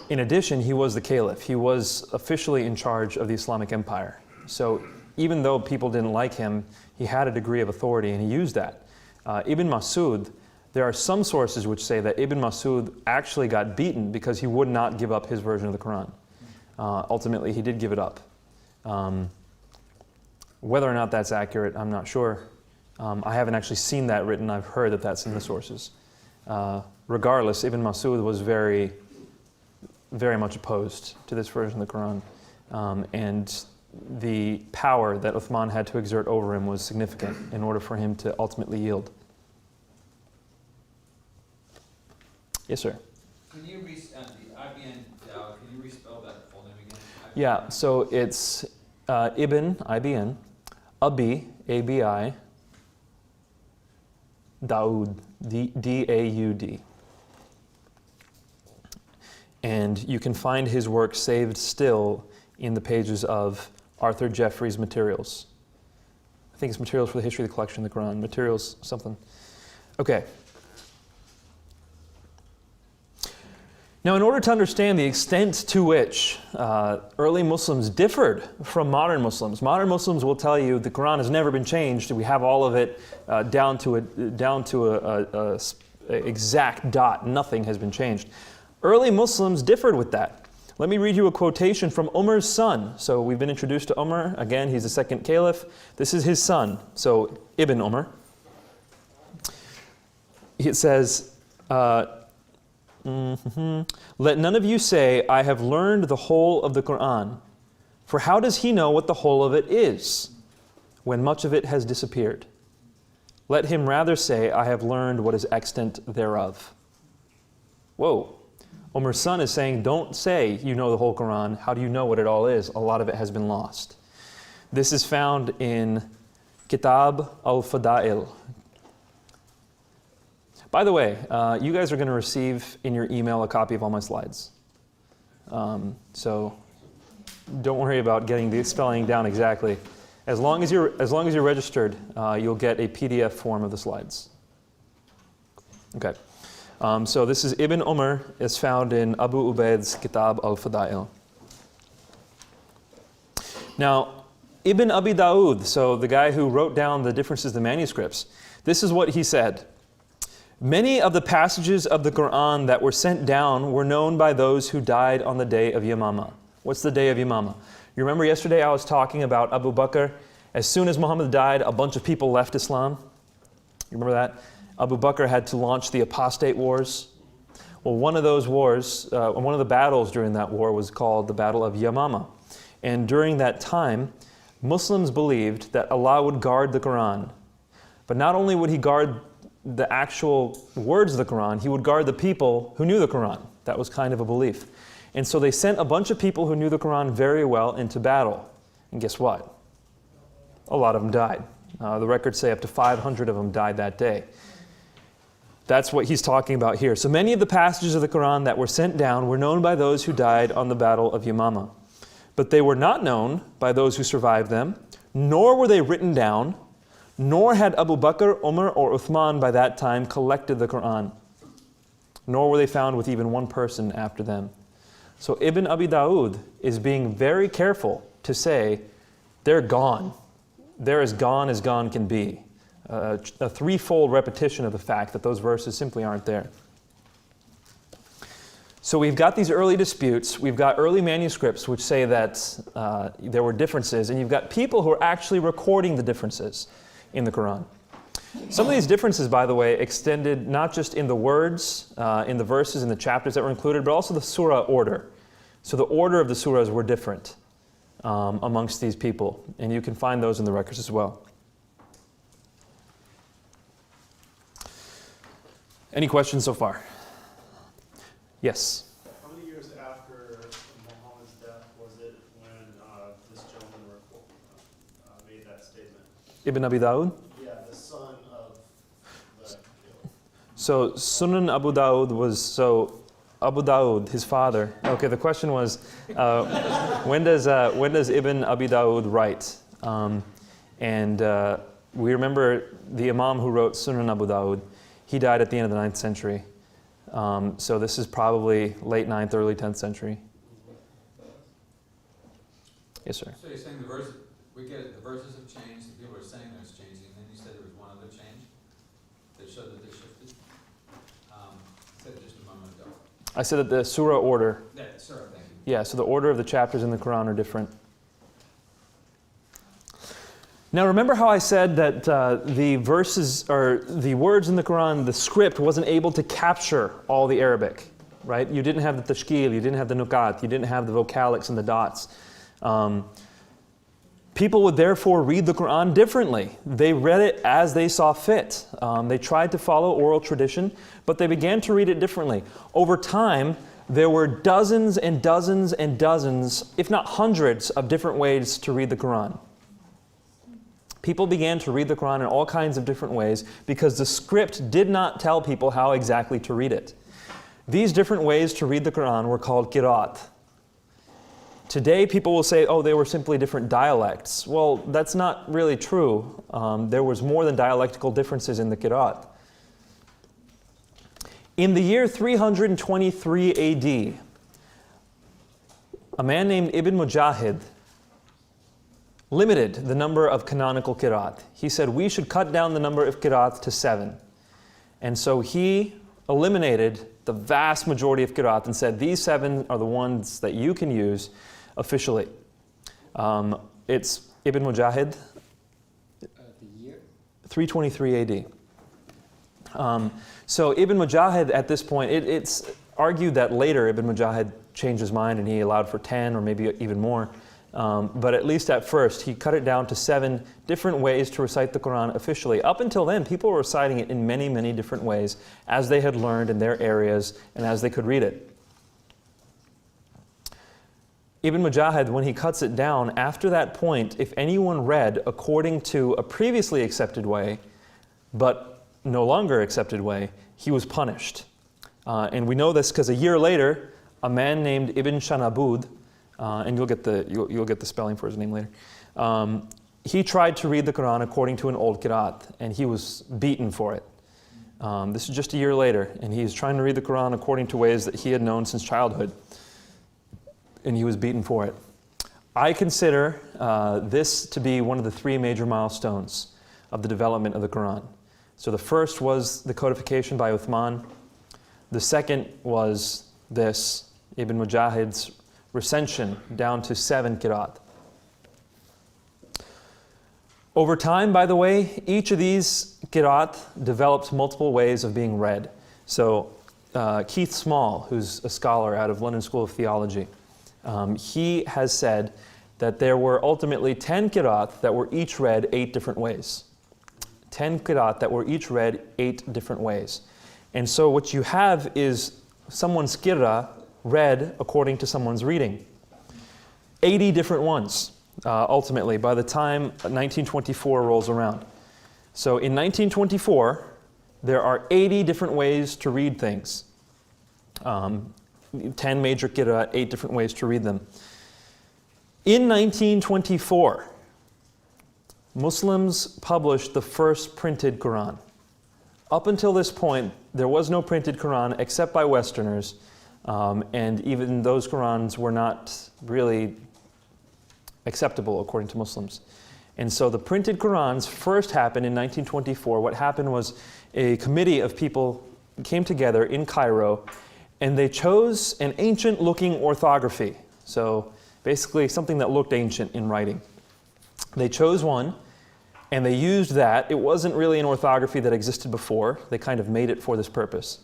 In addition, he was the caliph. He was officially in charge of the Islamic Empire. So even though people didn't like him, he had a degree of authority, and he used that. Ibn Masud, there are some sources which say that Ibn Masud actually got beaten because he would not give up his version of the Quran. Ultimately, he did give it up. Whether or not that's accurate, I'm not sure. I haven't actually seen that written. I've heard that that's in the sources. Regardless, Ibn Masud was very much opposed to this version of the Quran. And the power that Uthman had to exert over him was significant in order for him to ultimately yield. Yes, sir. Can you the IBN, can you respell that full name again? Yeah, so it's Ibn, IBN, Abi, A-B-I, Daoud, D-A-U-D. And you can find his work saved still in the pages of Arthur Jeffrey's materials. I think it's materials for the history of the collection of the Quran, materials something. Okay. Now, in order to understand the extent to which early Muslims differed from modern Muslims will tell you the Quran has never been changed. We have all of it down to a exact dot. Nothing has been changed. Early Muslims differed with that. Let me read you a quotation from Umar's son. So we've been introduced to Umar. Again, he's the second caliph. This is his son, so Ibn Umar. It says, let none of you say, I have learned the whole of the Qur'an. For how does he know what the whole of it is, when much of it has disappeared? Let him rather say, I have learned what is extant thereof. Whoa. Umar's son is saying, don't say you know the whole Qur'an. How do you know what it all is? A lot of it has been lost. This is found in Kitab al-Fada'il. By the way, you guys are going to receive in your email a copy of all my slides. So don't worry about getting the spelling down exactly. As long as you're registered, you'll get a PDF form of the slides. Okay. So this is Ibn Umar. It's found in Abu Ubaid's Kitab al-Fada'il. Now, Ibn Abi Dawood, so the guy who wrote down the differences in the manuscripts, this is what he said. Many of the passages of the Qur'an that were sent down were known by those who died on the day of Yamama. What's the day of Yamama? You remember yesterday I was talking about Abu Bakr. As soon as Muhammad died, a bunch of people left Islam. You remember that? Abu Bakr had to launch the apostate wars. Well, one of those wars, one of the battles during that war was called the Battle of Yamama. And during that time, Muslims believed that Allah would guard the Quran. But not only would He guard the actual words of the Quran, He would guard the people who knew the Quran. That was kind of a belief. And so they sent a bunch of people who knew the Quran very well into battle. And guess what? A lot of them died. The records say up to 500 of them died that day. That's what he's talking about here. So many of the passages of the Quran that were sent down were known by those who died on the Battle of Yamama. But they were not known by those who survived them, nor were they written down, nor had Abu Bakr, Umar, or Uthman by that time collected the Quran, nor were they found with even one person after them. So Ibn Abi Dawood is being very careful to say, they're gone. They're as gone can be. a threefold repetition of the fact that those verses simply aren't there. So we've got these early disputes, we've got early manuscripts which say that there were differences, and you've got people who are actually recording the differences in the Qur'an. Some of these differences, by the way, extended not just in the words, in the verses, in the chapters that were included, but also the surah order. So the order of the surahs were different amongst these people, and you can find those in the records as well. Any questions so far? Yes? How many years after Muhammad's death was it when this gentleman made that statement? Ibn Abi Dawud? Yeah, the son of the... So Sunan Abu Dawud was, Abu Dawud, his father. Okay, the question was, when does Ibn Abi Dawud write? We remember the Imam who wrote Sunan Abu Dawud. He died at the end of the 9th century. So this is probably late 9th, early 10th century. Yes, sir. So you're saying we get it, the verses have changed, the people are saying there's changing, and then you said there was one other change that showed that they shifted? Said just a moment ago. I said that the surah order, Sir, thank you. yeah, so the order of the chapters in the Quran are different. Now remember how I said that the verses, or the words in the Quran, the script wasn't able to capture all the Arabic, right? You didn't have the tashkil, you didn't have the nukat, you didn't have the vocalics and the dots. People would therefore read the Quran differently. They read it as they saw fit. They tried to follow oral tradition, but they began to read it differently. Over time, there were dozens and dozens and dozens, if not hundreds, of different ways to read the Quran. People began to read the Quran in all kinds of different ways because the script did not tell people how exactly to read it. These different ways to read the Quran were called qira'at. Today people will say, oh, they were simply different dialects. Well, that's not really true. There was more than dialectical differences in the qira'at. In the year 323 AD, a man named Ibn Mujahid limited the number of canonical qira'at. He said we should cut down the number of qira'at to 7. And so he eliminated the vast majority of qira'at and said these 7 are the ones that you can use officially. It's Ibn Mujahid, The year? 323 AD. So Ibn Mujahid at this point, it's argued that later Ibn Mujahid changed his mind and he allowed for 10 or maybe even more. But at least at first, he cut it down to 7 different ways to recite the Quran officially. Up until then, people were reciting it in many, many different ways as they had learned in their areas and as they could read it. Ibn Mujahid, when he cuts it down, after that point, if anyone read according to a previously accepted way, but no longer accepted way, he was punished. And we know this because a year later, a man named Ibn Shanabud, and you'll get the spelling for his name later. He tried to read the Quran according to an old qira'at, and he was beaten for it. This is just a year later, and he's trying to read the Quran according to ways that he had known since childhood, and he was beaten for it. I consider this to be one of the 3 major milestones of the development of the Quran. So the first was the codification by Uthman. The second was this, Ibn Mujahid's recension down to 7 qira'at. Over time, by the way, each of these qira'at developed multiple ways of being read. So Keith Small, who's a scholar out of London School of Theology, he has said that there were ultimately 10 qira'at that were each read 8 different ways. 10 qira'at that were each read 8 different ways. And so what you have is someone's qira'ah read according to someone's reading. 80 different ones, ultimately, by the time 1924 rolls around. So in 1924, there are 80 different ways to read things. 10 major qira'at, 8 different ways to read them. In 1924, Muslims published the first printed Quran. Up until this point, there was no printed Quran except by Westerners, and even those Qurans were not really acceptable according to Muslims. And so the printed Qur'ans first happened in 1924. What happened was a committee of people came together in Cairo, and they chose an ancient-looking orthography. So basically something that looked ancient in writing. They chose one, and they used that. It wasn't really an orthography that existed before. They kind of made it for this purpose.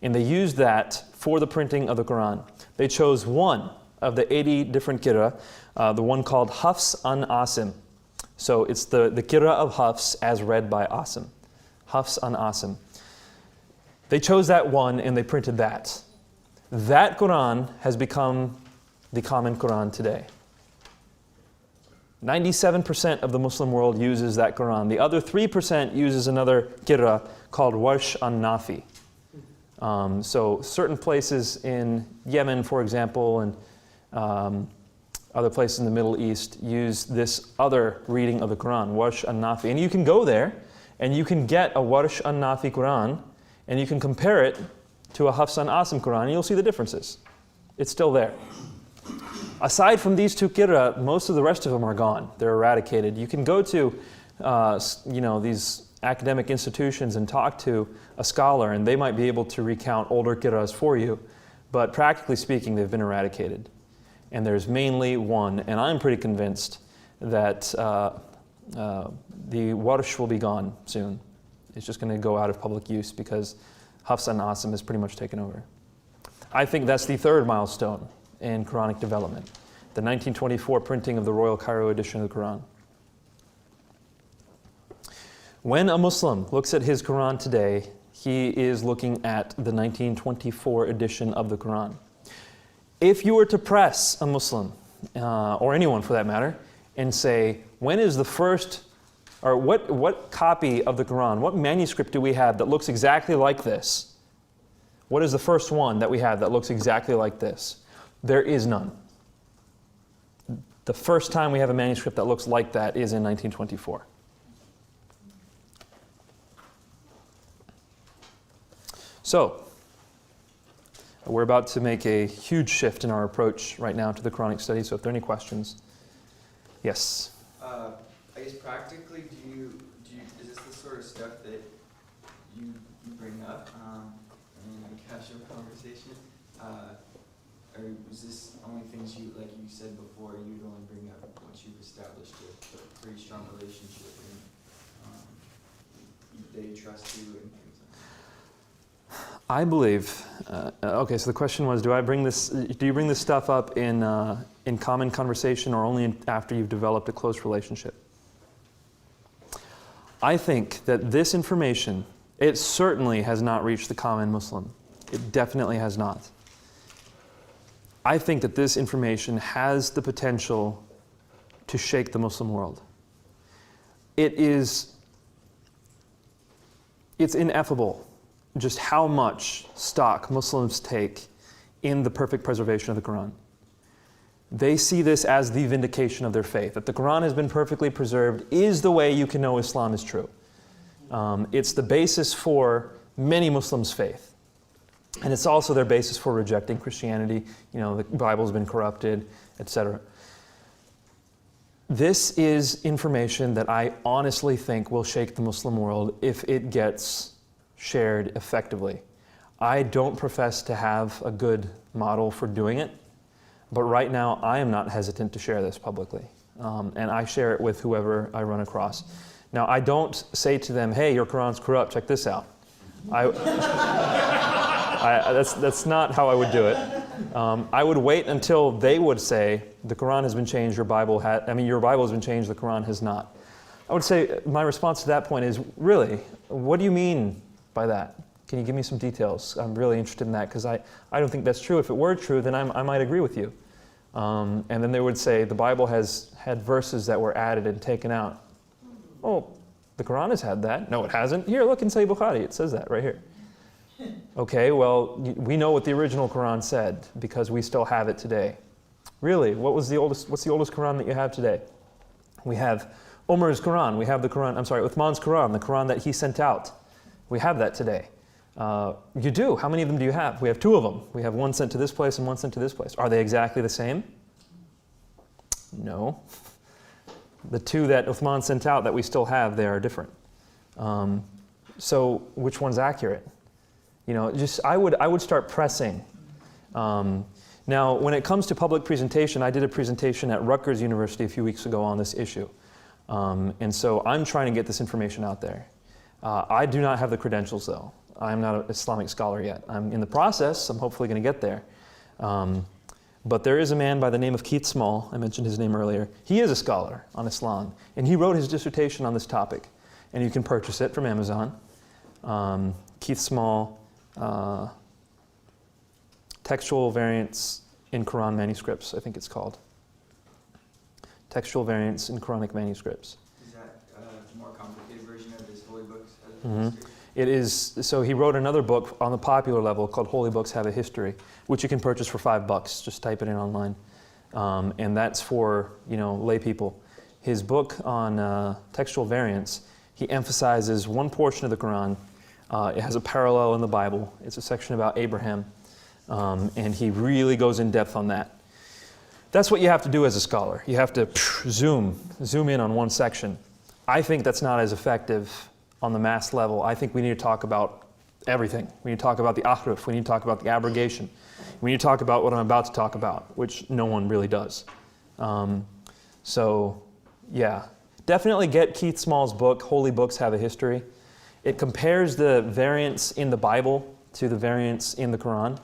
And they used that for the printing of the Qur'an. They chose one of the 80 different qira, the one called Hafs an Asim. So it's the qira of Hafs as read by Asim. Hafs an Asim. They chose that one and they printed that. That Qur'an has become the common Qur'an today. 97% of the Muslim world uses that Qur'an. The other 3% uses another qira called Warsh an-Nafi. So certain places in Yemen, for example, and other places in the Middle East use this other reading of the Qur'an, Warsh an-Nafi. And you can go there and you can get a Warsh an-Nafi Qur'an and you can compare it to a Hafs an Asim Qur'an and you'll see the differences. It's still there. Aside from these two qira, most of the rest of them are gone. They're eradicated. You can go to these academic institutions and talk to a scholar and they might be able to recount older qiras for you, but practically speaking, they've been eradicated. And there's mainly one, and I'm pretty convinced that the Warsh will be gone soon. It's just going to go out of public use because Hafs an Asim has pretty much taken over. I think that's the third milestone in Quranic development, the 1924 printing of the Royal Cairo edition of the Quran. When a Muslim looks at his Quran today, he is looking at the 1924 edition of the Quran. If you were to press a Muslim, or anyone for that matter, and say, when is the first, or what copy of the Quran, what manuscript do we have that looks exactly like this? What is the first one that we have that looks exactly like this? There is none. The first time we have a manuscript that looks like that is in 1924. So, we're about to make a huge shift in our approach right now to the Quranic study, so if there are any questions. Yes? I guess practically, is this the sort of stuff that you bring up in a casual conversation? Or was this only things you, like you said before, you'd only bring up once you've established a pretty strong relationship and they trust you and things like that? I believe, okay, so the question was, do you bring this stuff up in common conversation or only after you've developed a close relationship? I think that this information, it certainly has not reached the common Muslim. It definitely has not. I think that this information has the potential to shake the Muslim world. It's ineffable just how much stock Muslims take in the perfect preservation of the Quran. They see this as the vindication of their faith, that the Quran has been perfectly preserved is the way you can know Islam is true. It's the basis for many Muslims' faith. And it's also their basis for rejecting Christianity. The Bible's been corrupted, etc. This is information that I honestly think will shake the Muslim world if it gets shared effectively. I don't profess to have a good model for doing it, but right now I am not hesitant to share this publicly. And I share it with whoever I run across. Now, I don't say to them, hey, your Quran's corrupt, check this out. That's not how I would do it. I would wait until they would say, the Quran has been changed, your Bible has been changed, the Quran has not. I would say, my response to that point is, really, what do you mean by that? Can you give me some details? I'm really interested in that, because I don't think that's true. If it were true, then I might agree with you. And then they would say, the Bible has had verses that were added and taken out. Oh, the Quran has had that. No, it hasn't. Here, look in Sahih Bukhari, it says that right here. Okay, well, we know what the original Quran said because we still have it today. Really, what's the oldest Quran that you have today? We have Umar's Quran, Uthman's Quran, the Quran that he sent out. We have that today. You do. How many of them do you have? We have 2 of them. We have one sent to this place and one sent to this place. Are they exactly the same? No. The two that Uthman sent out that we still have, they are different. So which one's accurate? You know, I would start pressing. Now, when it comes to public presentation, I did a presentation at Rutgers University a few weeks ago on this issue. And so I'm trying to get this information out there. I do not have the credentials, though. I'm not an Islamic scholar yet. I'm in the process. I'm hopefully going to get there. But there is a man by the name of Keith Small. I mentioned his name earlier. He is a scholar on Islam, and he wrote his dissertation on this topic. And you can purchase it from Amazon. Keith Small, Textual Variants in Quran Manuscripts, I think it's called. Textual Variants in Quranic Manuscripts. Is that a more complicated version of his holy books? Mm-hmm. It is, so he wrote another book on the popular level called Holy Books Have a History, which you can purchase for $5. Just type it in online. And that's for, you know, lay people. His book on textual variants, he emphasizes one portion of the Quran. It has a parallel in the Bible. It's a section about Abraham. And he really goes in depth on that. That's what you have to do as a scholar. You have to zoom in on one section. I think that's not as effective on the mass level. I think we need to talk about everything. We need to talk about the ahruf. We need to talk about the abrogation. We need to talk about what I'm about to talk about, which no one really does. So, yeah. Definitely get Keith Small's book, Holy Books Have a History. It compares the variants in the Bible to the variants in the Quran.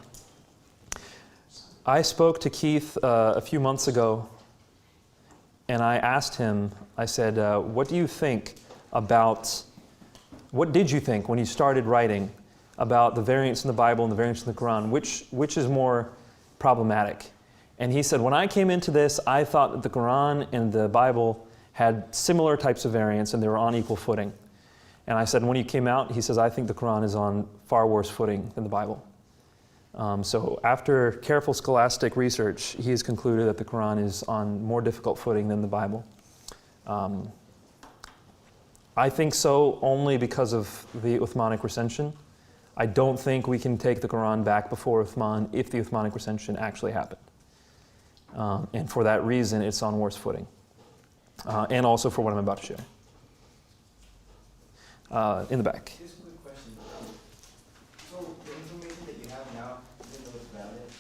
I spoke to Keith a few months ago, and I asked him, I said, what did you think when you started writing about the variants in the Bible and the variants in the Quran? Which is more problematic? And he said, when I came into this, I thought that the Quran and the Bible had similar types of variants and they were on equal footing. And I said, when he came out, he says, I think the Quran is on far worse footing than the Bible. So after careful scholastic research, he has concluded that the Quran is on more difficult footing than the Bible. I think so only because of the Uthmanic recension. I don't think we can take the Quran back before Uthman if the Uthmanic recension actually happened. And for that reason, it's on worse footing. And also for what I'm about to share. In the back. Here's a quick question. So the information that you have now, even though it's valid,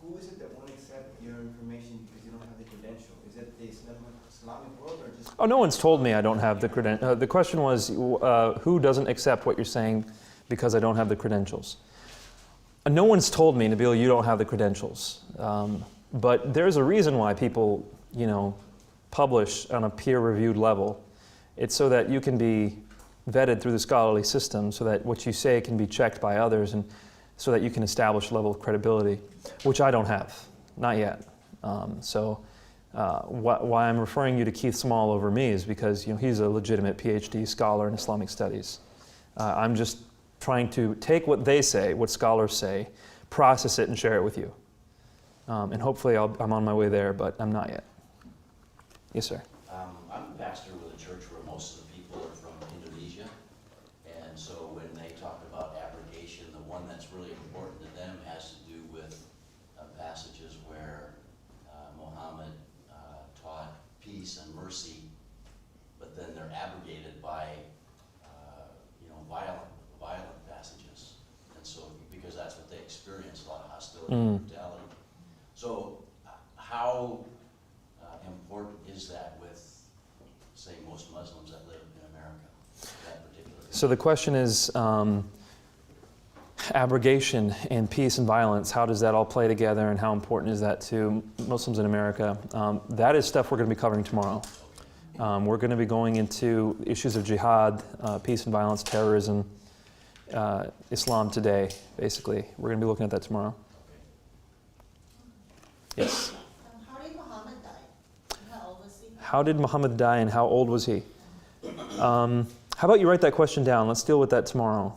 who is it that won't accept your information because you don't have the credential? Is it the Islamic world or just... Oh, no one's told me I don't have the credential. The question was, who doesn't accept what you're saying because I don't have the credentials? No one's told me, Nabil, you don't have the credentials. But there's a reason why people, publish on a peer-reviewed level. It's so that you can be vetted through the scholarly system, so that what you say can be checked by others, and so that you can establish a level of credibility, which I don't have, not yet. Why I'm referring you to Keith Small over me is because he's a legitimate PhD scholar in Islamic studies. I'm just trying to take what they say, what scholars say, process it and share it with you. And hopefully I'm on my way there, but I'm not yet. Yes, sir. I'm a pastor with a church where most of the people are from Indonesia. And so when they talk about abrogation, the one that's really important to them has to do with passages where Muhammad taught peace and mercy, but then they're abrogated by violent passages. And so because that's what they experience, a lot of hostility and brutality. So how important is that with, say, most Muslims that live in America, that particular issue? So the question is, abrogation and peace and violence, how does that all play together, and how important is that to Muslims in America? That is stuff we're going to be covering tomorrow. We're going to be going into issues of jihad, peace and violence, terrorism, Islam today, basically. We're going to be looking at that tomorrow. Yes? How did Muhammad die? How old was he? How did Muhammad die and how old was he? How about you write that question down? Let's deal with that tomorrow.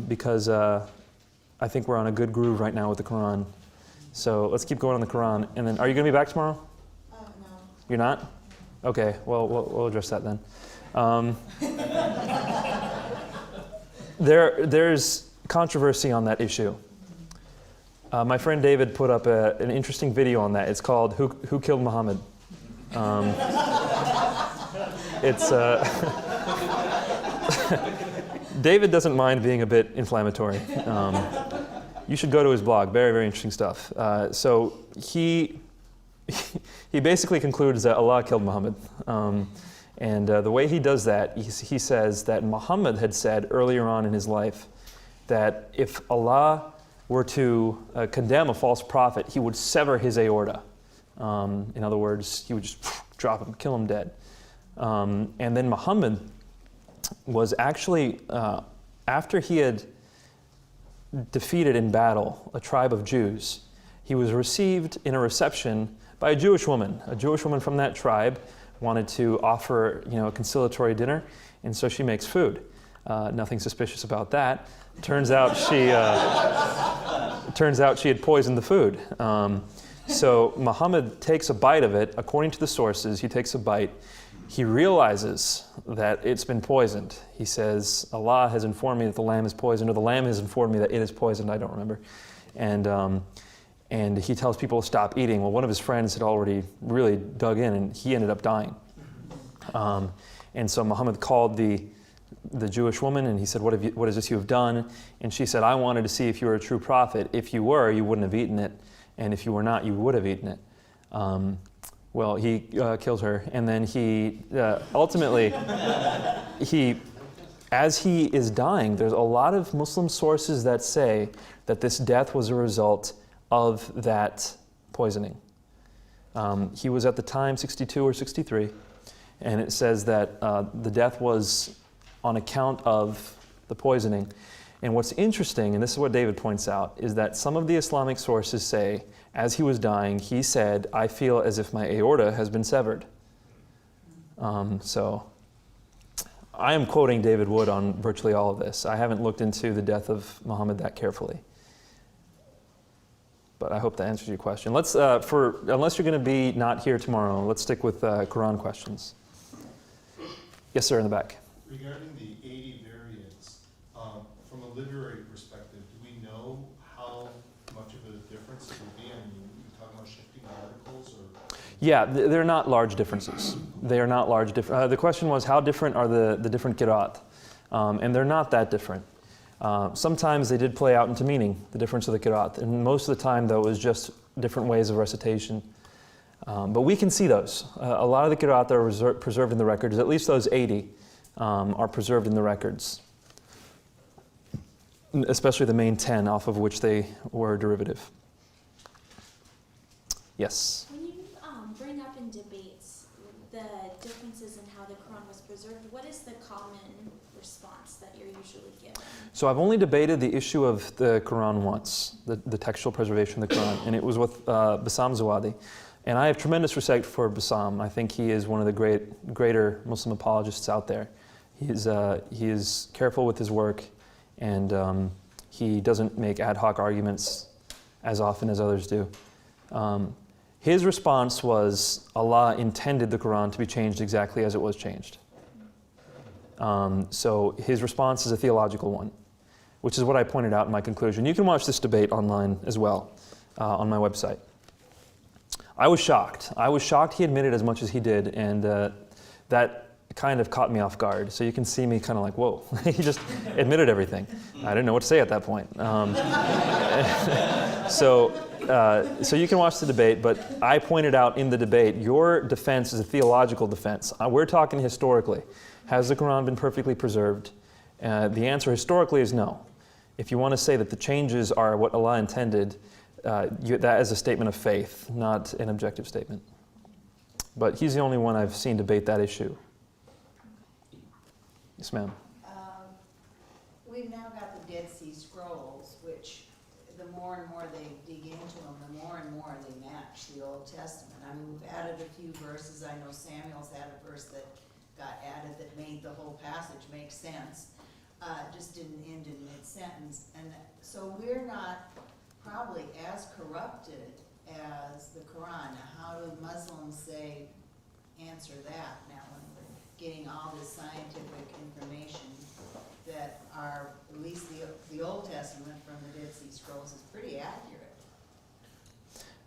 Because I think we're on a good groove right now with the Quran. So let's keep going on the Quran. And then, are you going to be back tomorrow? No. You're not? Okay, well, we'll address that then. There's controversy on that issue. My friend David put up an interesting video on that. It's called Who Killed Muhammad? It's David doesn't mind being a bit inflammatory. You should go to his blog. Very, very interesting stuff. So he basically concludes that Allah killed Muhammad. And the way he does that, he says that Muhammad had said earlier on in his life that if Allah were to condemn a false prophet, he would sever his aorta. In other words, he would just drop him, kill him dead. And then Muhammad was actually, after he had defeated in battle a tribe of Jews, he was received in a reception by a Jewish woman. A Jewish woman from that tribe wanted to offer, a conciliatory dinner, and so she makes food. Nothing suspicious about that. Turns out she had poisoned the food. So Muhammad takes a bite of it. According to the sources, he takes a bite. He realizes that it's been poisoned. He says, Allah has informed me that the lamb is poisoned, or the lamb has informed me that it is poisoned. I don't remember. And he tells people to stop eating. Well, one of his friends had already really dug in, and he ended up dying. And so Muhammad called the Jewish woman, and he said, what is this you have done? And she said, I wanted to see if you were a true prophet. If you were, you wouldn't have eaten it. And if you were not, you would have eaten it. Well, he kills her, and then he ultimately, as he is dying, there's a lot of Muslim sources that say that this death was a result of that poisoning. He was at the time 62 or 63, and it says that the death was on account of the poisoning. And what's interesting, and this is what David points out, is that some of the Islamic sources say, as he was dying, he said, I feel as if my aorta has been severed. So I am quoting David Wood on virtually all of this. I haven't looked into the death of Muhammad that carefully. But I hope that answers your question. Unless you're going to be not here tomorrow, let's stick with Qur'an questions. Yes, sir, in the back. Regarding the 80 variants, from a literary perspective, do we know how much of a difference it would be? I mean, you're talking about shifting articles, or? Yeah, they're not large differences. They are not large differences. The question was, how different are the different qira'at? And they're not that different. Sometimes they did play out into meaning, the difference of the qira'at. And most of the time, though, it was just different ways of recitation. But we can see those. A lot of the qira'at that are preserved in the records, at least those 80, are preserved in the records. Especially the main 10, off of which they were derivative. Yes? When you bring up in debates the differences in how the Quran was preserved, what is the common response that you're usually given? So I've only debated the issue of the Quran once, the textual preservation of the Quran, and it was with Bassam Zawadi. And I have tremendous respect for Bassam. I think he is one of the greater Muslim apologists out there. He is careful with his work, and he doesn't make ad hoc arguments as often as others do. His response was, Allah intended the Quran to be changed exactly as it was changed. So his response is a theological one, which is what I pointed out in my conclusion. You can watch this debate online as well, on my website. I was shocked. He admitted as much as he did, and that kind of caught me off guard. So you can see me kind of like, whoa, he just admitted everything. I didn't know what to say at that point. So you can watch the debate, but I pointed out in the debate, your defense is a theological defense. We're talking historically. Has the Quran been perfectly preserved? The answer historically is no. If you want to say that the changes are what Allah intended, that is a statement of faith, not an objective statement. But he's the only one I've seen debate that issue. Yes, ma'am. We've now got the Dead Sea Scrolls, which the more and more they dig into them, the more and more they match the Old Testament. I mean, we've added a few verses. I know Samuel's had a verse that got added that made the whole passage make sense. Just didn't end in mid-sentence. And so we're not probably as corrupted as the Quran. Now, how do Muslims answer that now when we're getting all this scientific information that are, at least the Old Testament from the Dead Sea Scrolls is pretty accurate?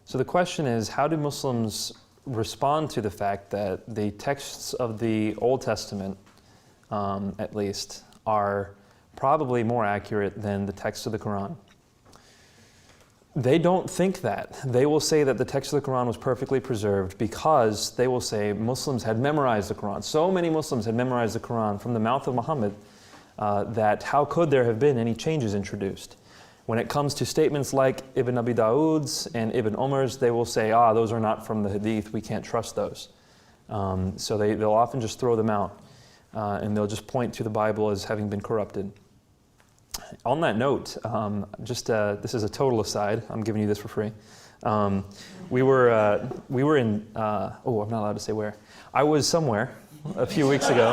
So the question is, how do Muslims respond to the fact that the texts of the Old Testament, at least, are probably more accurate than the text of the Qur'an. They don't think that. They will say that the text of the Qur'an was perfectly preserved because they will say Muslims had memorized the Qur'an. So many Muslims had memorized the Qur'an from the mouth of Muhammad that how could there have been any changes introduced? When it comes to statements like Ibn Abi Dawud's and Ibn Umar's, they will say, those are not from the Hadith, we can't trust those. So they'll often just throw them out, and they'll just point to the Bible as having been corrupted. On that note, this is a total aside, I'm giving you this for free. We were in, I'm not allowed to say where. I was somewhere a few weeks ago,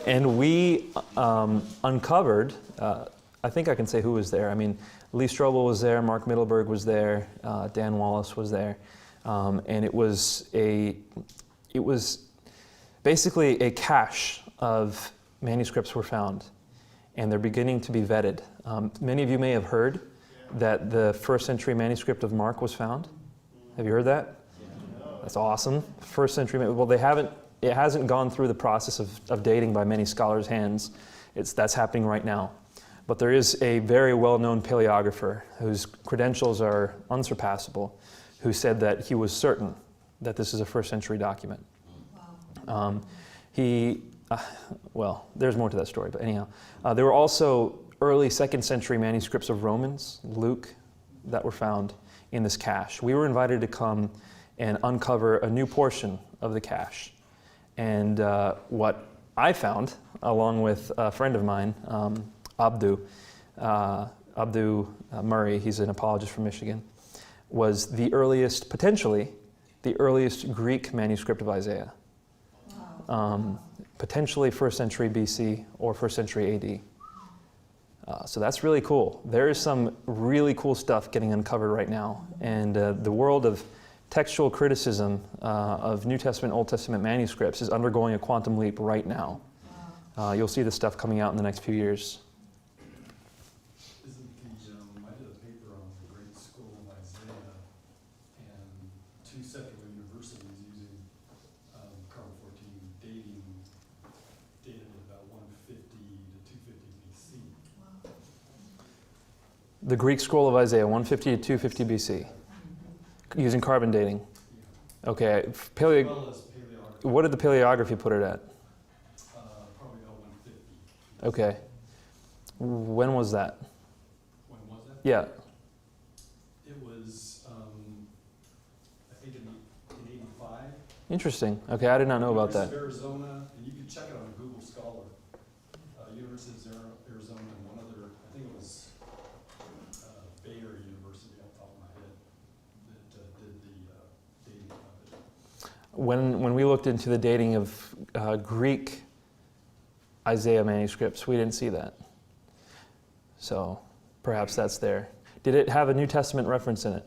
and we uncovered, I think I can say who was there. I mean, Lee Strobel was there, Mark Middleberg was there, Dan Wallace was there, and it was basically a cache of manuscripts were found, and they're beginning to be vetted. Many of you may have heard that the first century manuscript of Mark was found. Have you heard that? That's awesome. First century, well, it hasn't gone through the process of dating by many scholars' hands. That's happening right now. But there is a very well-known paleographer whose credentials are unsurpassable, who said that he was certain that this is a first century document. Wow. Well, there's more to that story, but anyhow. There were also early 2nd century manuscripts of Romans, Luke, that were found in this cache. We were invited to come and uncover a new portion of the cache. And what I found, along with a friend of mine, Abdu Murray, he's an apologist from Michigan, was potentially the earliest Greek manuscript of Isaiah. Potentially 1st century BC or 1st century AD. So that's really cool. There is some really cool stuff getting uncovered right now. And the world of textual criticism of New Testament, Old Testament manuscripts is undergoing a quantum leap right now. You'll see this stuff coming out in the next few years. I did a paper on the Great School of Isaiah and 2 secular universities using carbon 14 dating dated at about 150 to 250 BC. The Greek scroll of Isaiah, 150 to 250 BC. Using carbon dating. Okay. What did the paleography put it at? Probably about 150. Okay. When was that? When was that? Yeah. It was, I think in 85. Interesting. Okay, I did not know about that. University of Arizona, and you can check it on Google Scholar. University of Arizona and one other, I think it was Bayer University off the top of my head, that did the dating of it. When we looked into the dating of Greek Isaiah manuscripts, we didn't see that. So perhaps that's there. Did it have a New Testament reference in it?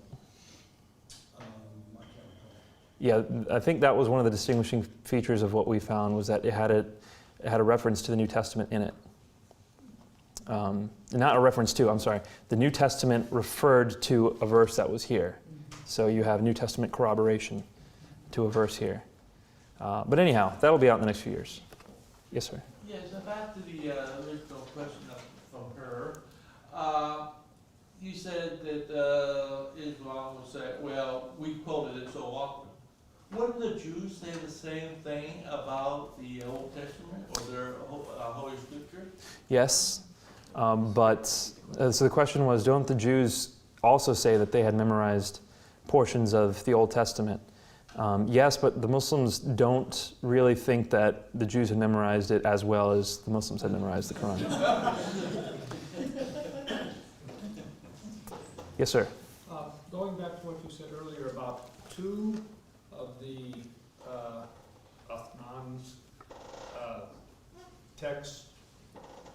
I can't recall. Yeah, I think that was one of the distinguishing features of what we found, was that it had a reference to the New Testament in it. Not a reference to, I'm sorry. The New Testament referred to a verse that was here. So you have New Testament corroboration to a verse here. But anyhow, that'll be out in the next few years. Yes, sir. Yes, back to the original question from her. You said that Islam will say, well, we quoted it so often. Wouldn't the Jews say the same thing about the Old Testament or their Holy Scripture? Yes, but so the question was, don't the Jews also say that they had memorized portions of the Old Testament? Yes, but the Muslims don't really think that the Jews had memorized it as well as the Muslims had memorized the Quran. Yes, sir. Going back to what you said earlier about 2 of the Uthman's texts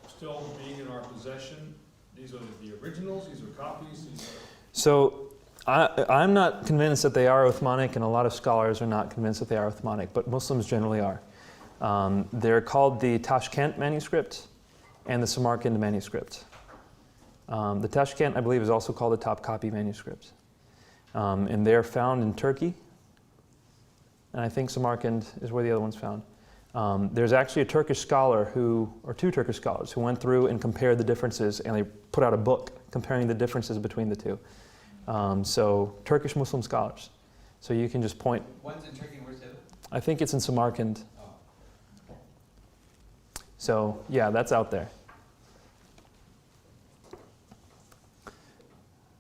still being in our possession, these are the originals, these are copies, these are... So I'm not convinced that they are Uthmanic, and a lot of scholars are not convinced that they are Uthmanic, but Muslims generally are. They're called the Tashkent manuscript and the Samarkand manuscript. The Tashkent, I believe, is also called the Topkapi manuscript. And they're found in Turkey. And I think Samarkand is where the other one's found. There's actually a Turkish scholar or two Turkish scholars who went through and compared the differences, and they put out a book comparing the differences between the two. So Turkish Muslim scholars. So you can just point. One's in Turkey and where's the other? I think it's in Samarkand. Oh. So yeah, that's out there.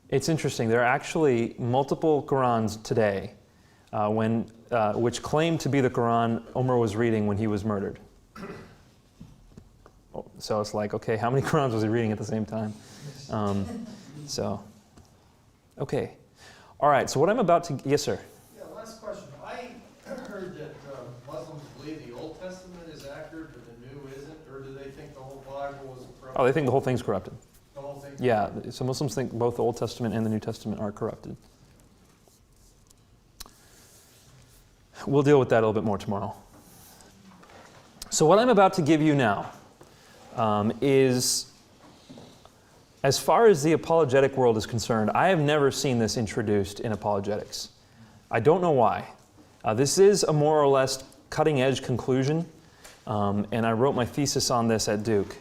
It's interesting. There are actually multiple Qur'ans today which claim to be the Qur'an Umar was reading when he was murdered. So it's like, okay, how many Qur'ans was he reading at the same time? Okay. All right, so what I'm about to... Yes, sir? Yeah, last question. I heard that Muslims believe the Old Testament is accurate, but the New isn't, or do they think the whole Bible is corrupted? Oh, they think the whole thing's corrupted. The whole thing? Yeah, so Muslims think both the Old Testament and the New Testament are corrupted. We'll deal with that a little bit more tomorrow. So what I'm about to give you now is, as far as the apologetic world is concerned, I have never seen this introduced in apologetics. I don't know why. This is a more or less cutting-edge conclusion, and I wrote my thesis on this at Duke.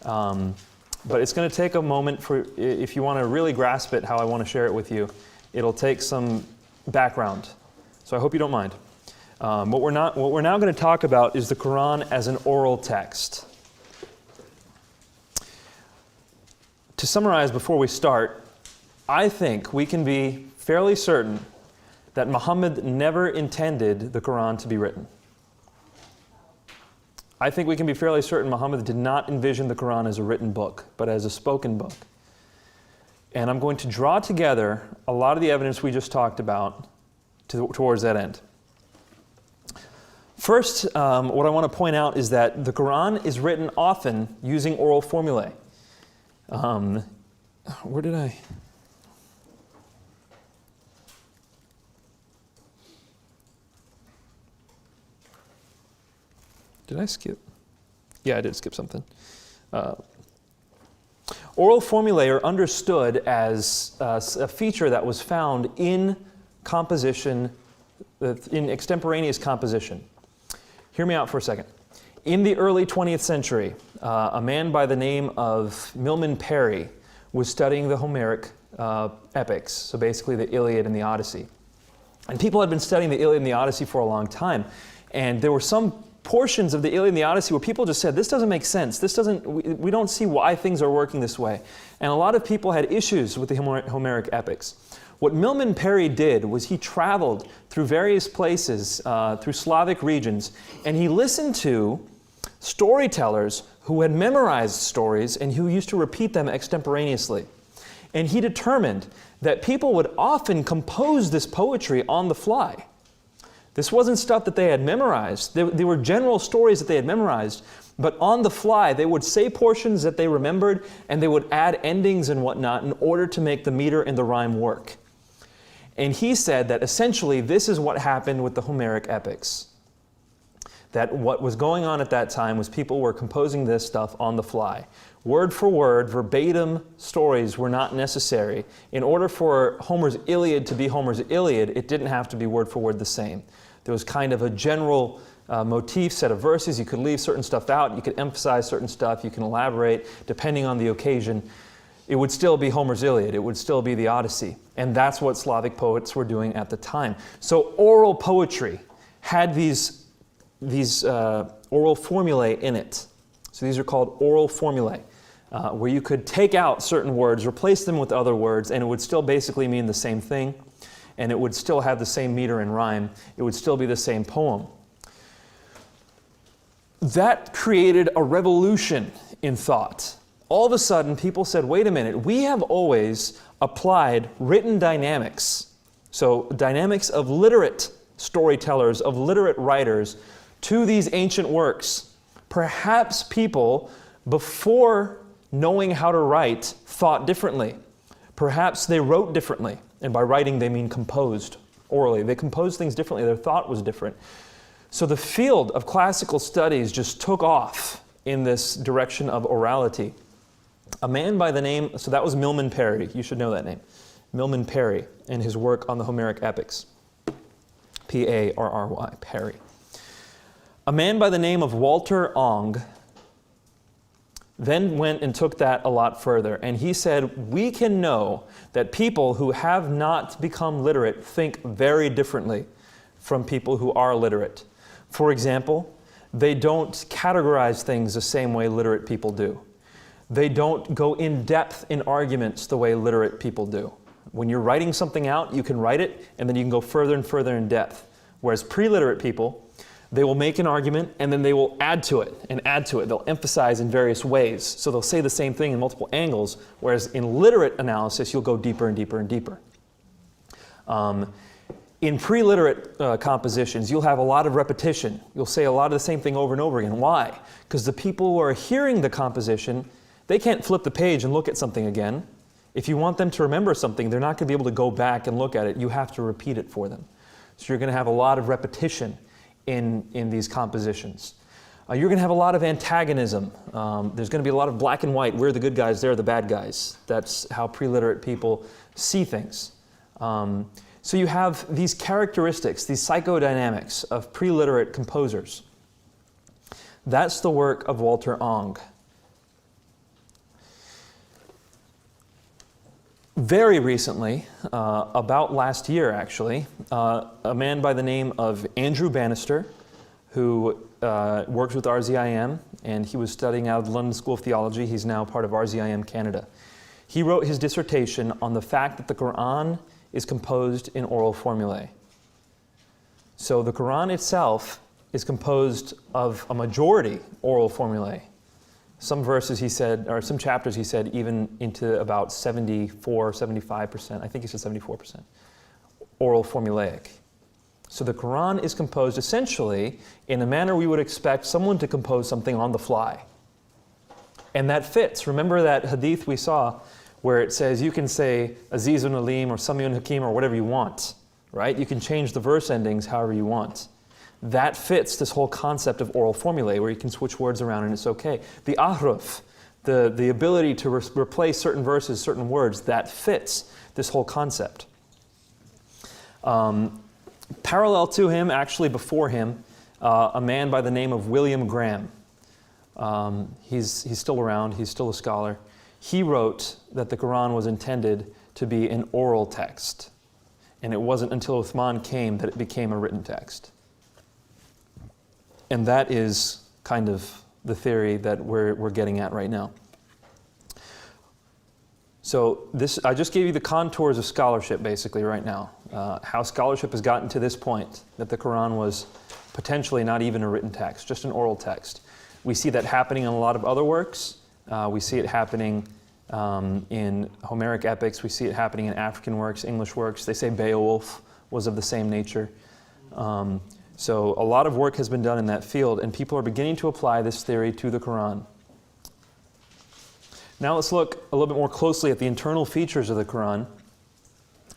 But it's going to take a moment for, if you want to really grasp it how I want to share it with you, it'll take some background. So I hope you don't mind. What we're now going to talk about is the Qur'an as an oral text. To summarize before we start, I think we can be fairly certain that Muhammad never intended the Qur'an to be written. I think we can be fairly certain Muhammad did not envision the Qur'an as a written book, but as a spoken book. And I'm going to draw together a lot of the evidence we just talked about towards that end. First, what I want to point out is that the Qur'an is written often using oral formulae. Where did I? Did I skip? Yeah, I did skip something. Oral formulae are understood as a feature that was found in composition, in extemporaneous composition. Hear me out for a second. In the early 20th century, a man by the name of Milman Parry was studying the Homeric epics, so basically the Iliad and the Odyssey. And people had been studying the Iliad and the Odyssey for a long time, and there were some portions of the Iliad and the Odyssey where people just said, this doesn't make sense, we don't see why things are working this way. And a lot of people had issues with the Homeric epics. What Milman Parry did was he traveled through various places, through Slavic regions, and he listened to storytellers who had memorized stories and who used to repeat them extemporaneously. And he determined that people would often compose this poetry on the fly. This wasn't stuff that they had memorized. They were general stories that they had memorized, but on the fly they would say portions that they remembered and they would add endings and whatnot in order to make the meter and the rhyme work. And he said that essentially this is what happened with the Homeric epics. That what was going on at that time was people were composing this stuff on the fly. Word for word, verbatim stories were not necessary. In order for Homer's Iliad to be Homer's Iliad, it didn't have to be word for word the same. There was kind of a general motif, set of verses. You could leave certain stuff out. You could emphasize certain stuff. You can elaborate depending on the occasion. It would still be Homer's Iliad. It would still be the Odyssey. And that's what Slavic poets were doing at the time. So oral poetry had these oral formulae in it. So these are called oral formulae, where you could take out certain words, replace them with other words, and it would still basically mean the same thing, and it would still have the same meter and rhyme. It would still be the same poem. That created a revolution in thought. All of a sudden, people said, wait a minute, we have always applied written dynamics, so dynamics of literate storytellers, of literate writers, to these ancient works. Perhaps people, before knowing how to write, thought differently. Perhaps they wrote differently. And by writing, they mean composed orally. They composed things differently. Their thought was different. So the field of classical studies just took off in this direction of orality. A man by the name, so that was Milman Parry. You should know that name. Milman Parry, in his work on the Homeric epics. P-A-R-R-Y, Parry. A man by the name of Walter Ong then went and took that a lot further, and he said, we can know that people who have not become literate think very differently from people who are literate. For example, they don't categorize things the same way literate people do. They don't go in depth in arguments the way literate people do. When you're writing something out, you can write it, and then you can go further and further in depth. Whereas pre-literate people, they will make an argument, and then they will add to it and add to it. They'll emphasize in various ways. So they'll say the same thing in multiple angles, whereas in literate analysis, you'll go deeper and deeper and deeper. In pre-literate compositions, you'll have a lot of repetition. You'll say a lot of the same thing over and over again. Why? Because the people who are hearing the composition, they can't flip the page and look at something again. If you want them to remember something, they're not going to be able to go back and look at it. You have to repeat it for them. So you're going to have a lot of repetition in these compositions. You're going to have a lot of antagonism. There's going to be a lot of black and white. We're the good guys, they're the bad guys. That's how pre-literate people see things. So you have these characteristics, these psychodynamics of pre-literate composers. That's the work of Walter Ong. Very recently, about last year actually, a man by the name of Andrew Bannister, who works with RZIM, and he was studying out of the London School of Theology. He's now part of RZIM Canada. He wrote his dissertation on the fact that the Qur'an is composed in oral formulae. So the Qur'an itself is composed of a majority oral formulae. Some verses he said, or some chapters he said, even into about 74, 75%, I think he said 74%, oral formulaic. So the Qur'an is composed essentially in a manner we would expect someone to compose something on the fly. And that fits. Remember that hadith we saw where it says you can say Azizun Alim or Samiyun Hakim or whatever you want, right? You can change the verse endings however you want. That fits this whole concept of oral formulae where you can switch words around and it's okay. The ahruf, the ability to replace certain verses, certain words, that fits this whole concept. Parallel to him, actually before him, a man by the name of William Graham. He's still around, he's still a scholar. He wrote that the Qur'an was intended to be an oral text. And it wasn't until Uthman came that it became a written text. And that is kind of the theory that we're getting at right now. So I just gave you the contours of scholarship basically right now. How scholarship has gotten to this point, that the Qur'an was potentially not even a written text, just an oral text. We see that happening in a lot of other works. We see it happening in Homeric epics. We see it happening in African works, English works. They say Beowulf was of the same nature. So a lot of work has been done in that field, and people are beginning to apply this theory to the Qur'an. Now let's look a little bit more closely at the internal features of the Qur'an,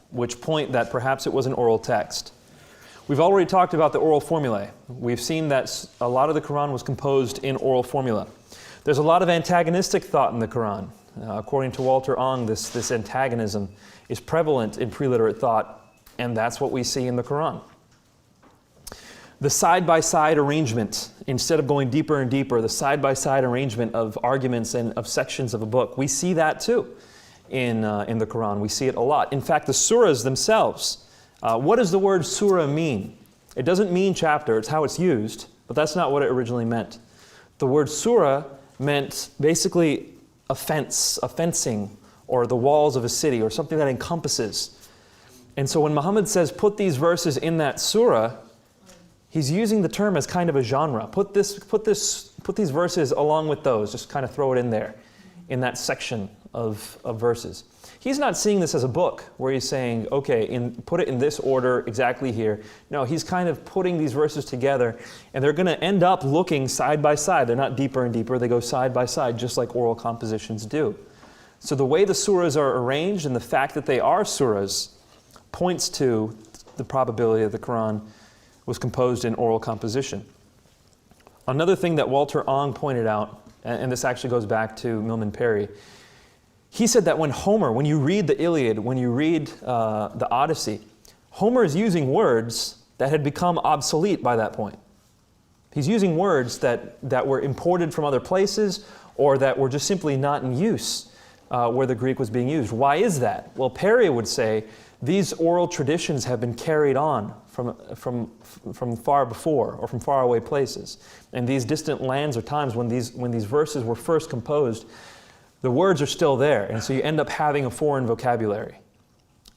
which point that perhaps it was an oral text. We've already talked about the oral formulae. We've seen that a lot of the Qur'an was composed in oral formula. There's a lot of antagonistic thought in the Qur'an. According to Walter Ong, this antagonism is prevalent in pre-literate thought, and that's what we see in the Qur'an. The side-by-side arrangement, instead of going deeper and deeper, the side-by-side arrangement of arguments and of sections of a book, we see that too in the Qur'an. We see it a lot. In fact, the surahs themselves, what does the word surah mean? It doesn't mean chapter, it's how it's used, but that's not what it originally meant. The word surah meant basically a fence, a fencing, or the walls of a city, or something that encompasses. And so when Muhammad says, put these verses in that surah, he's using the term as kind of a genre. Put these verses along with those, just kind of throw it in there, in that section of verses. He's not seeing this as a book, where he's saying, okay, put it in this order exactly here. No, he's kind of putting these verses together, and they're going to end up looking side by side. They're not deeper and deeper, they go side by side, just like oral compositions do. So the way the surahs are arranged, and the fact that they are surahs, points to the probability that the Qur'an was composed in oral composition. Another thing that Walter Ong pointed out, and this actually goes back to Milman Parry, he said that when you read the Iliad, when you read the Odyssey, Homer is using words that had become obsolete by that point. He's using words that were imported from other places or that were just simply not in use where the Greek was being used. Why is that? Well, Perry would say these oral traditions have been carried on from far before or from far away places. And these distant lands or times when these verses were first composed, the words are still there. And so you end up having a foreign vocabulary.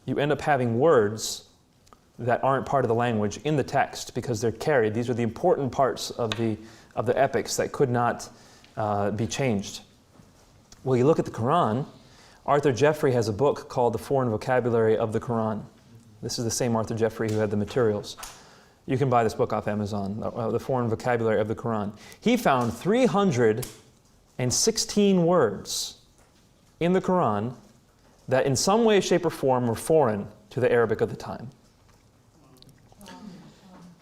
You end up having words that aren't part of the language in the text because they're carried. These are the important parts of the epics that could not be changed. Well, you look at the Qur'an, Arthur Jeffrey has a book called The Foreign Vocabulary of the Qur'an. This is the same Arthur Jeffrey who had the materials. You can buy this book off Amazon, The Foreign Vocabulary of the Qur'an. He found 316 words in the Qur'an that in some way, shape, or form were foreign to the Arabic of the time.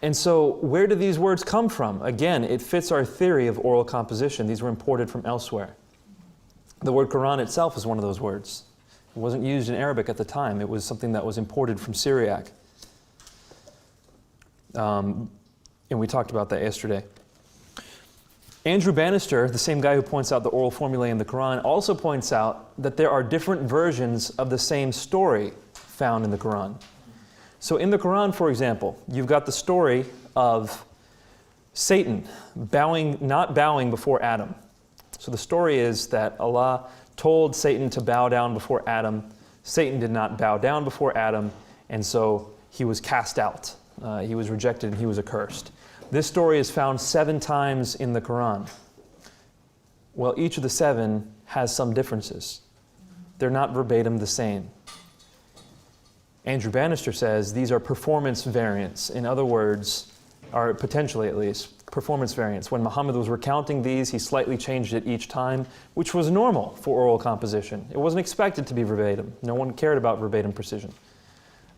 And so where do these words come from? Again, it fits our theory of oral composition. These were imported from elsewhere. The word Qur'an itself is one of those words. It wasn't used in Arabic at the time. It was something that was imported from Syriac. And we talked about that yesterday. Andrew Bannister, the same guy who points out the oral formulae in the Qur'an, also points out that there are different versions of the same story found in the Qur'an. So in the Qur'an, for example, you've got the story of Satan not bowing before Adam. So the story is that Allah told Satan to bow down before Adam. Satan did not bow down before Adam, and so he was cast out. He was rejected and he was accursed. This story is found 7 times in the Qur'an. Well, each of the 7 has some differences. They're not verbatim the same. Andrew Bannister says these are performance variants. In other words, or potentially at least, performance variants. When Muhammad was recounting these, he slightly changed it each time, which was normal for oral composition. It wasn't expected to be verbatim. No one cared about verbatim precision.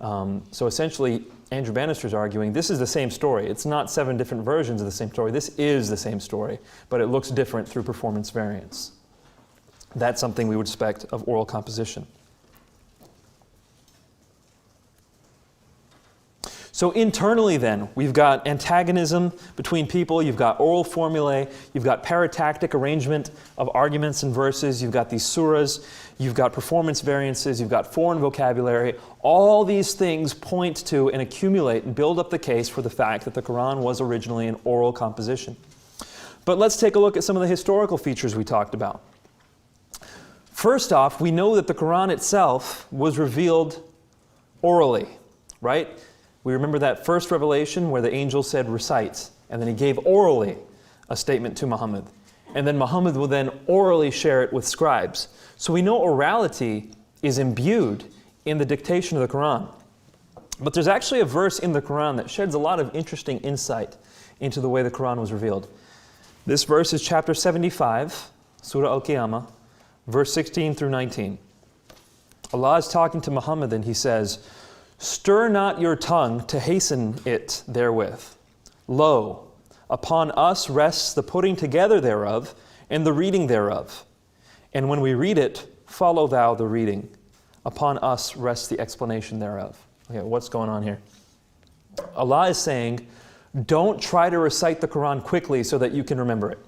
So essentially, Andrew Bannister's arguing this is the same story. It's not 7 different versions of the same story. This is the same story, but it looks different through performance variants. That's something we would expect of oral composition. So internally then, we've got antagonism between people, you've got oral formulae, you've got paratactic arrangement of arguments and verses, you've got these surahs, you've got performance variances, you've got foreign vocabulary. All these things point to and accumulate and build up the case for the fact that the Qur'an was originally an oral composition. But let's take a look at some of the historical features we talked about. First off, we know that the Qur'an itself was revealed orally, right? We remember that first revelation where the angel said, recite, and then he gave orally a statement to Muhammad. And then Muhammad will then orally share it with scribes. So we know orality is imbued in the dictation of the Qur'an. But there's actually a verse in the Qur'an that sheds a lot of interesting insight into the way the Qur'an was revealed. This verse is chapter 75, Surah Al-Qiyamah, verse 16 through 19. Allah is talking to Muhammad and he says, stir not your tongue to hasten it therewith. Lo, upon us rests the putting together thereof and the reading thereof. And when we read it, follow thou the reading. Upon us rests the explanation thereof. Okay, what's going on here? Allah is saying, don't try to recite the Qur'an quickly so that you can remember it.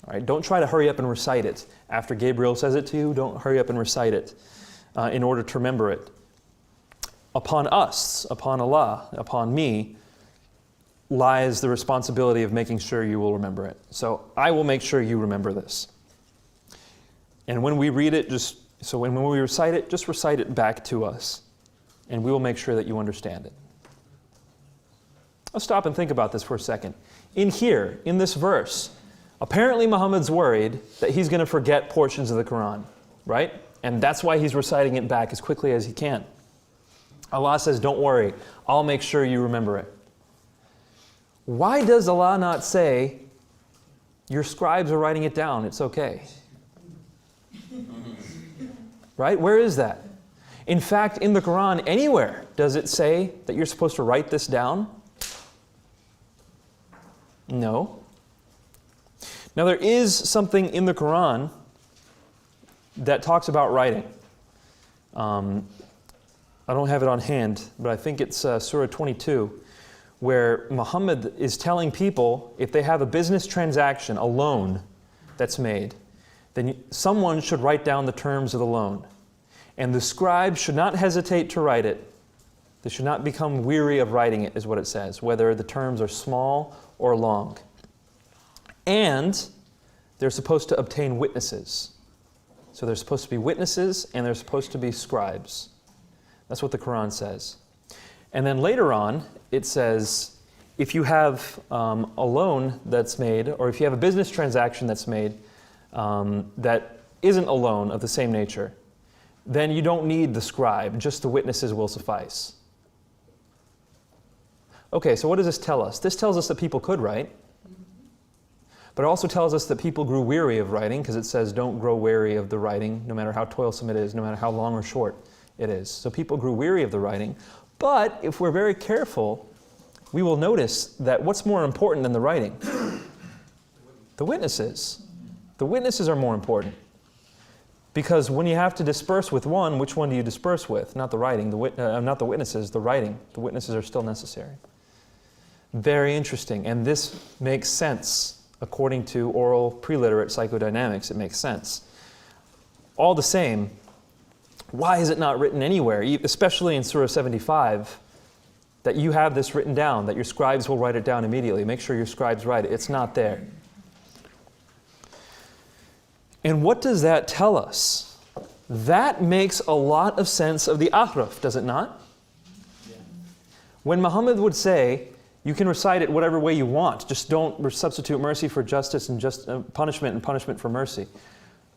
All right, don't try to hurry up and recite it. After Gabriel says it to you, don't hurry up and recite it in order to remember it. Upon us, upon Allah, upon me, lies the responsibility of making sure you will remember it. So I will make sure you remember this. And when we read it, when we recite it, just recite it back to us. And we will make sure that you understand it. Let's stop and think about this for a second. In here, in this verse, apparently Muhammad's worried that he's going to forget portions of the Qur'an, right? And that's why he's reciting it back as quickly as he can. Allah says, don't worry, I'll make sure you remember it. Why does Allah not say, your scribes are writing it down, it's okay? Right? Where is that? In fact, in the Qur'an, anywhere does it say that you're supposed to write this down? No. Now there is something in the Qur'an that talks about writing. I don't have it on hand, but I think it's Surah 22, where Muhammad is telling people if they have a business transaction, a loan that's made, then someone should write down the terms of the loan. And the scribe should not hesitate to write it. They should not become weary of writing it, is what it says, whether the terms are small or long. And they're supposed to obtain witnesses. So there's supposed to be witnesses and there's supposed to be scribes. That's what the Qur'an says. And then later on, it says, if you have a loan that's made, or if you have a business transaction that's made that isn't a loan of the same nature, then you don't need the scribe, just the witnesses will suffice. Okay, so what does this tell us? This tells us that people could write, but it also tells us that people grew weary of writing, because it says don't grow weary of the writing, no matter how toilsome it is, no matter how long or short it is. So people grew weary of the writing, but if we're very careful, we will notice that what's more important than the writing? The witnesses. The witnesses are more important. Because when you have to disperse with one, which one do you disperse with? Not the writing, not the witnesses, the writing. The witnesses are still necessary. Very interesting, and this makes sense. According to oral pre-literate psychodynamics, it makes sense. All the same, why is it not written anywhere, especially in Surah 75, that you have this written down, that your scribes will write it down immediately? Make sure your scribes write it. It's not there. And what does that tell us? That makes a lot of sense of the ahraf, does it not? Yeah. When Muhammad would say, you can recite it whatever way you want, just don't substitute mercy for justice and punishment and punishment for mercy.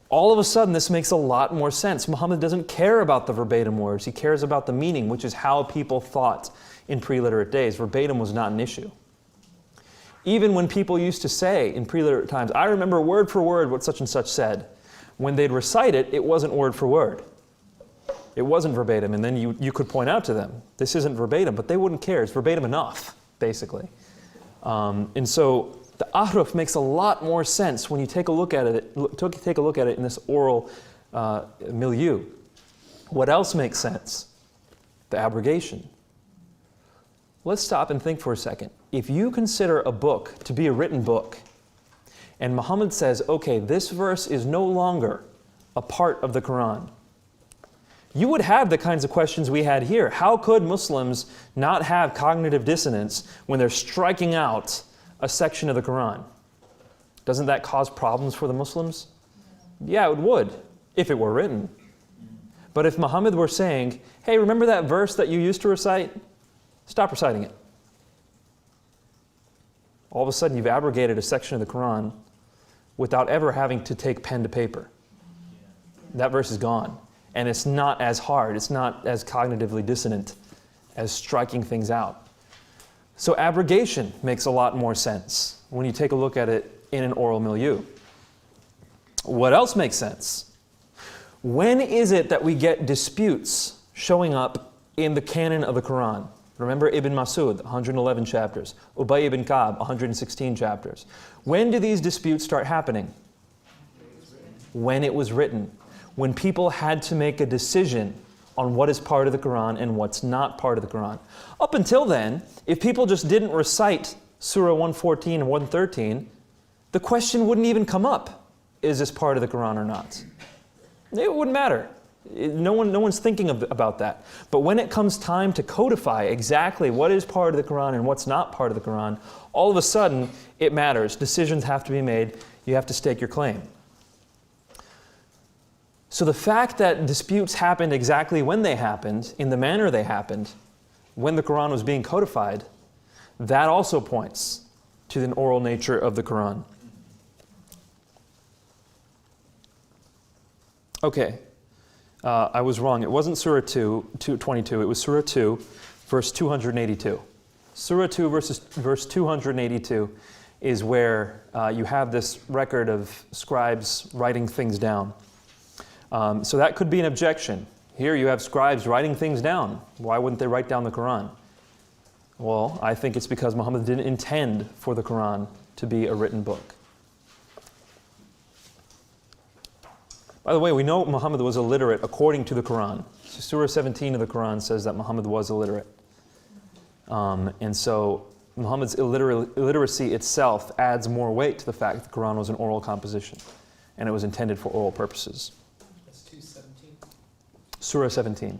All of a sudden, this makes a lot more sense. Muhammad doesn't care about the verbatim words. He cares about the meaning, which is how people thought in pre-literate days. Verbatim was not an issue. Even when people used to say in pre-literate times, I remember word for word what such and such said, when they'd recite it, it wasn't word for word. It wasn't verbatim, and then you could point out to them, this isn't verbatim, but they wouldn't care. It's verbatim enough, basically. And so the ahraf makes a lot more sense when you take a look at it, in this oral milieu. What else makes sense? The abrogation. Let's stop and think for a second. If you consider a book to be a written book, and Muhammad says, okay, this verse is no longer a part of the Qur'an, you would have the kinds of questions we had here. How could Muslims not have cognitive dissonance when they're striking out a section of the Qur'an? Doesn't that cause problems for the Muslims? Yeah, it would, if it were written. But if Muhammad were saying, hey, remember that verse that you used to recite? Stop reciting it. All of a sudden you've abrogated a section of the Qur'an without ever having to take pen to paper. That verse is gone. And it's not as hard, it's not as cognitively dissonant as striking things out. So abrogation makes a lot more sense when you take a look at it in an oral milieu. What else makes sense? When is it that we get disputes showing up in the canon of the Qur'an? Remember Ibn Masud, 111 chapters. Ubay ibn Ka'b, 116 chapters. When do these disputes start happening? When it was written. When people had to make a decision on what is part of the Qur'an and what's not part of the Qur'an. Up until then, if people just didn't recite Surah 114 and 113, the question wouldn't even come up, is this part of the Qur'an or not? It wouldn't matter. No one's thinking about that. But when it comes time to codify exactly what is part of the Qur'an and what's not part of the Qur'an, all of a sudden it matters. Decisions have to be made. You have to stake your claim. So the fact that disputes happened exactly when they happened, in the manner they happened, when the Qur'an was being codified, that also points to the oral nature of the Qur'an. Okay, I was wrong. It wasn't Surah 2:22. It was Surah 2, verse 282. Surah 2, verse 282 is where you have this record of scribes writing things down. So that could be an objection. Here you have scribes writing things down. Why wouldn't they write down the Qur'an? Well, I think it's because Muhammad didn't intend for the Qur'an to be a written book. By the way, we know Muhammad was illiterate according to the Qur'an. So Surah 17 of the Qur'an says that Muhammad was illiterate. And so Muhammad's illiteracy itself adds more weight to the fact that the Qur'an was an oral composition and it was intended for oral purposes. That's 2:17. Surah 17.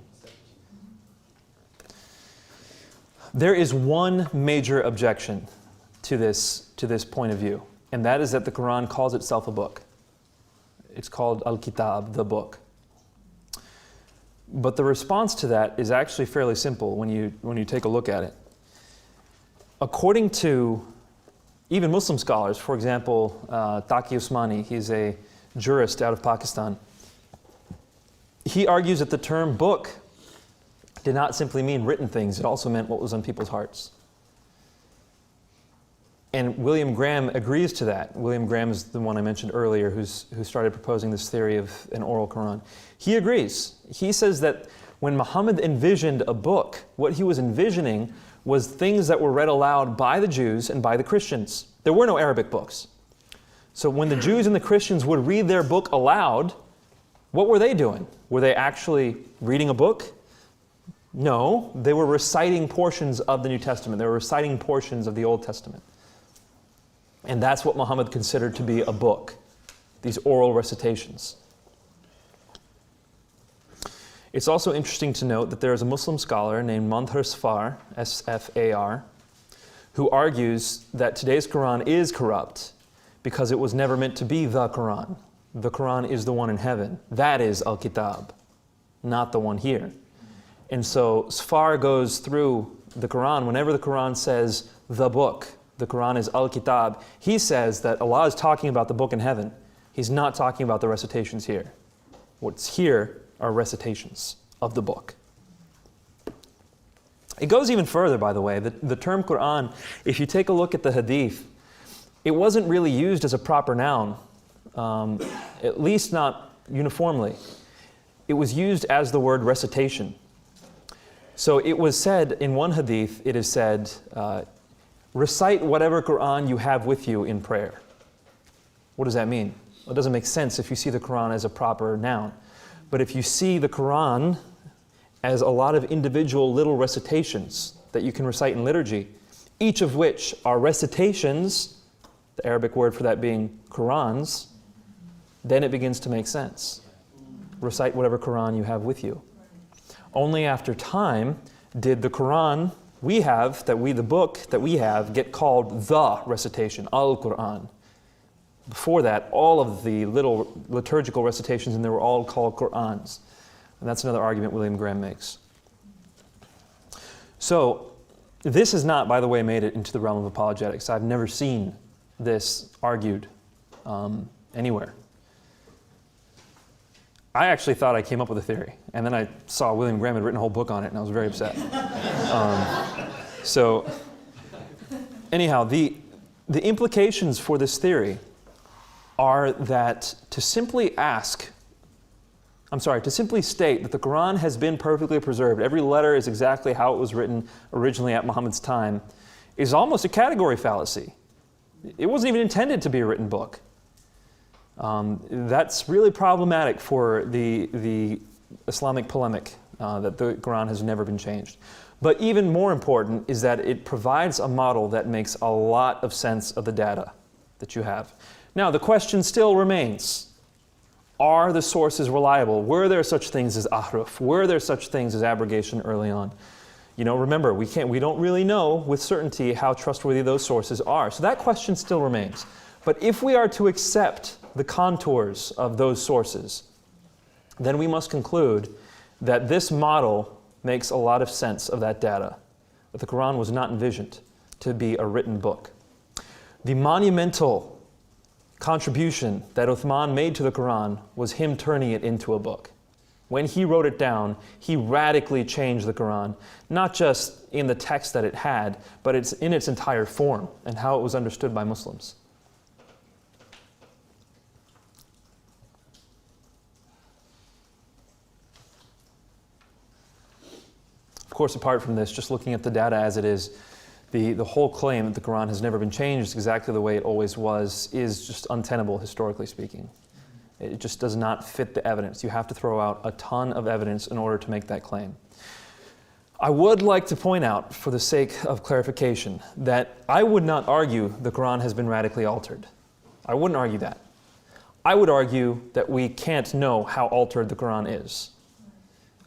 There is one major objection to this point of view, and that is that the Qur'an calls itself a book. It's called Al-Kitab, the book. But the response to that is actually fairly simple when you take a look at it. According to even Muslim scholars, for example, Taqi Usmani, he's a jurist out of Pakistan, he argues that the term book did not simply mean written things, it also meant what was on people's hearts. And William Graham agrees to that. William Graham is the one I mentioned earlier who started proposing this theory of an oral Quran. He agrees. He says that when Muhammad envisioned a book, what he was envisioning was things that were read aloud by the Jews and by the Christians. There were no Arabic books. So when the Jews and the Christians would read their book aloud, what were they doing? Were they actually reading a book? No, they were reciting portions of the New Testament. They were reciting portions of the Old Testament. And that's what Muhammad considered to be a book, these oral recitations. It's also interesting to note that there is a Muslim scholar named Mandhar Sfar, S-F-A-R, who argues that today's Quran is corrupt because it was never meant to be the Quran. The Quran is the one in heaven. That is Al-Kitab, not the one here. And so Sfar goes through the Quran. Whenever the Quran says the book, the Quran is Al-Kitab, he says that Allah is talking about the book in heaven. He's not talking about the recitations here. What's here are recitations of the book. It goes even further, by the way. The term Quran, if you take a look at the Hadith, it wasn't really used as a proper noun, at least not uniformly. It was used as the word recitation. So it was said in one Hadith, it is said, recite whatever Quran you have with you in prayer. What does that mean? Well, it doesn't make sense if you see the Quran as a proper noun. But if you see the Quran as a lot of individual little recitations that you can recite in liturgy, each of which are recitations, the Arabic word for that being Qurans, then it begins to make sense. Recite whatever Quran you have with you. Only after time did the Quran the book that we have, get called the recitation, Al-Quran. Before that, all of the little liturgical recitations, and they were all called Qur'ans. And that's another argument William Graham makes. So, this has not, by the way, made it into the realm of apologetics. I've never seen this argued anywhere. I actually thought I came up with a theory, and then I saw William Graham had written a whole book on it, and I was very upset. So, anyhow, the implications for this theory are that to simply state that the Quran has been perfectly preserved, every letter is exactly how it was written originally at Muhammad's time, is almost a category fallacy. It wasn't even intended to be a written book. That's really problematic for the Islamic polemic that the Quran has never been changed. But even more important is that it provides a model that makes a lot of sense of the data that you have. Now, the question still remains, are the sources reliable? Were there such things as ahruf? Were there such things as abrogation early on? You know, remember, we don't really know with certainty how trustworthy those sources are. So that question still remains. But if we are to accept the contours of those sources, then we must conclude that this model makes a lot of sense of that data, that the Quran was not envisioned to be a written book. The monumental contribution that Uthman made to the Quran was him turning it into a book. When he wrote it down, he radically changed the Quran, not just in the text that it had, but it's in its entire form and how it was understood by Muslims. Of course, apart from this, just looking at the data as it is, the whole claim that the Quran has never been changed exactly the way it always was is just untenable, historically speaking. It just does not fit the evidence. You have to throw out a ton of evidence in order to make that claim. I would like to point out, for the sake of clarification, that I would not argue the Quran has been radically altered. I wouldn't argue that. I would argue that we can't know how altered the Quran is.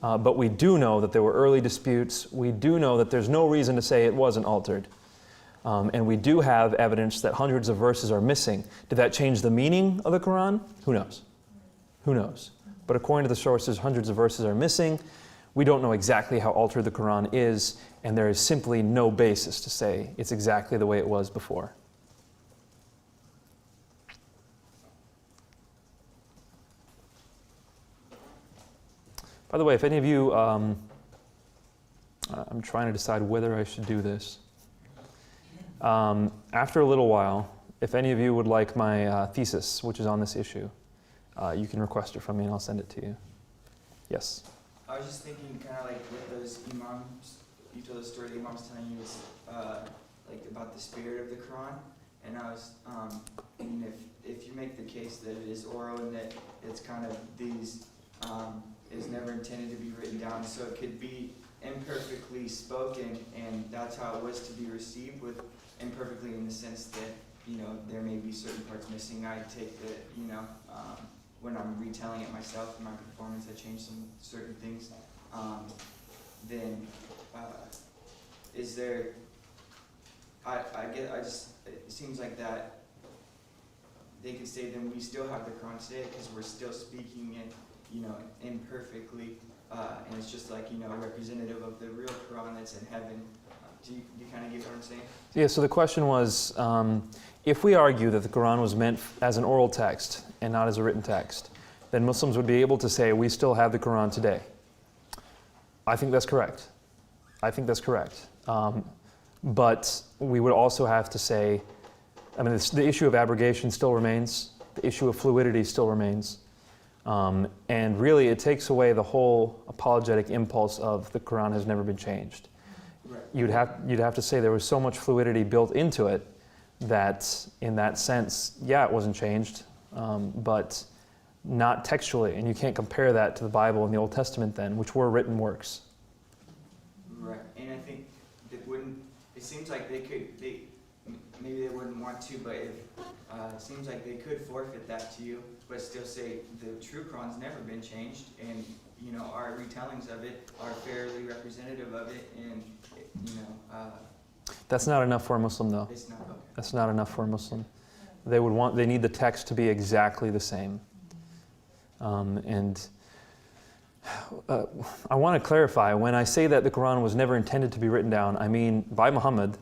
But we do know that there were early disputes. We do know that there's no reason to say it wasn't altered. And we do have evidence that hundreds of verses are missing. Did that change the meaning of the Quran? Who knows? Who knows? But according to the sources, hundreds of verses are missing. We don't know exactly how altered the Quran is, and there is simply no basis to say it's exactly the way it was before. By the way, if any of you, I'm trying to decide whether I should do this. After a little while, if any of you would like my thesis, which is on this issue, you can request it from me and I'll send it to you. Yes? I was just thinking kind of like with those imams, you told the story, the imams telling you like about the spirit of the Quran, and I was thinking if you make the case that it is oral and that it's kind of these, is never intended to be written down, so it could be imperfectly spoken, and that's how it was to be received, with imperfectly in the sense that, you know, there may be certain parts missing. I take that, you know, when I'm retelling it myself in my performance, I change some certain things. Then is there? It seems like that they could say then we still have the Quran today because we're still speaking it, you know, imperfectly, and it's just like, you know, representative of the real Quran that's in heaven. Do you kind of get what I'm saying? Yeah, so the question was, if we argue that the Quran was meant as an oral text and not as a written text, then Muslims would be able to say we still have the Quran today. I think that's correct. I think that's correct. But we would also have to say, I mean, the issue of abrogation still remains. The issue of fluidity still remains. And really, it takes away the whole apologetic impulse of the Quran has never been changed. Right. You'd have to say there was so much fluidity built into it that, in that sense, yeah, it wasn't changed, but not textually. And you can't compare that to the Bible and the Old Testament then, which were written works. Right, and I think it wouldn't. It seems like maybe they wouldn't want to, but it seems like they could forfeit that to you, but still say the true Quran's never been changed, and, you know, our retellings of it are fairly representative of it, and, you know. That's not enough for a Muslim, though. It's not. Okay. That's not enough for a Muslim. They need the text to be exactly the same. I want to clarify, when I say that the Quran was never intended to be written down, I mean by Muhammad,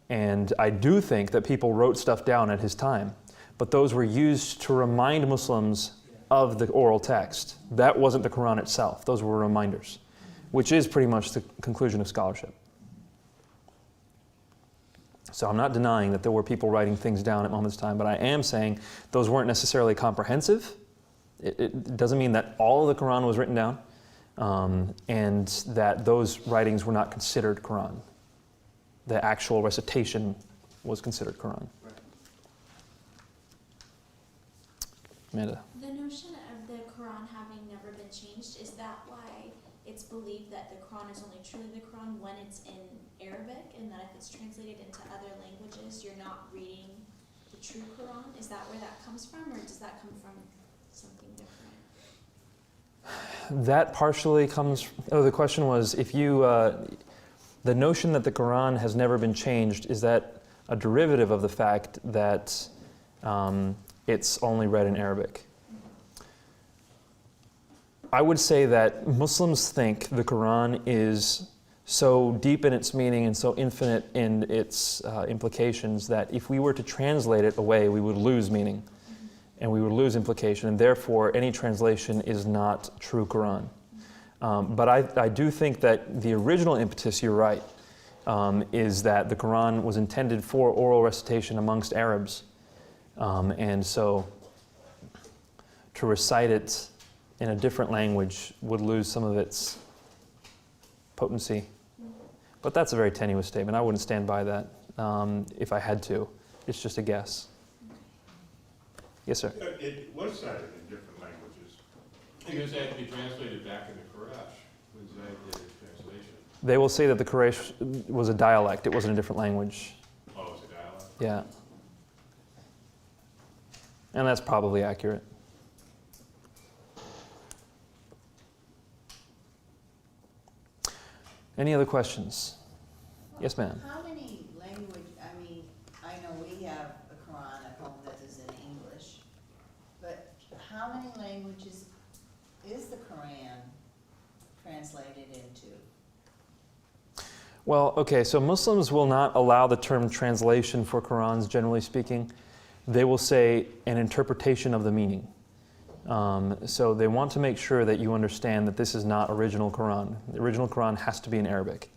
and I do think that people wrote stuff down at his time, but those were used to remind Muslims of the oral text. That wasn't the Quran itself. Those were reminders, which is pretty much the conclusion of scholarship. So I'm not denying that there were people writing things down at Muhammad's time, but I am saying those weren't necessarily comprehensive. It doesn't mean that all of the Quran was written down, and that those writings were not considered Quran. The actual recitation was considered Quran. Right. Amanda? The notion of the Quran having never been changed, is that why it's believed that the Quran is only truly the Quran when it's in Arabic, and that if it's translated into other languages, you're not reading the true Quran? Is that where that comes from, or does that come from something different? That partially comes, the question was, if you, the notion that the Quran has never been changed, is that a derivative of the fact that it's only read in Arabic? I would say that Muslims think the Quran is so deep in its meaning and so infinite in its implications that if we were to translate it away, we would lose meaning and we would lose implication, and therefore any translation is not true Quran. But I do think that the original impetus, you're right, is that the Quran was intended for oral recitation amongst Arabs. And so to recite it in a different language would lose some of its potency. But that's a very tenuous statement. I wouldn't stand by that if I had to. It's just a guess. Yes, sir. It was cited in different languages. Because it had to be translated back into Qur'an. Was that the translation? They will say that the Quraysh was a dialect. It wasn't a different language. Oh, it's a dialect? Yeah. And that's probably accurate. Any other questions? Yes, ma'am. How many language, I mean, I know we have a Quran at home that is in English, but how many languages is the Quran translated into? Well, okay, so Muslims will not allow the term translation for Qurans, generally speaking. They will say an interpretation of the meaning. So they want to make sure that you understand that this is not original Quran. The original Quran has to be in Arabic.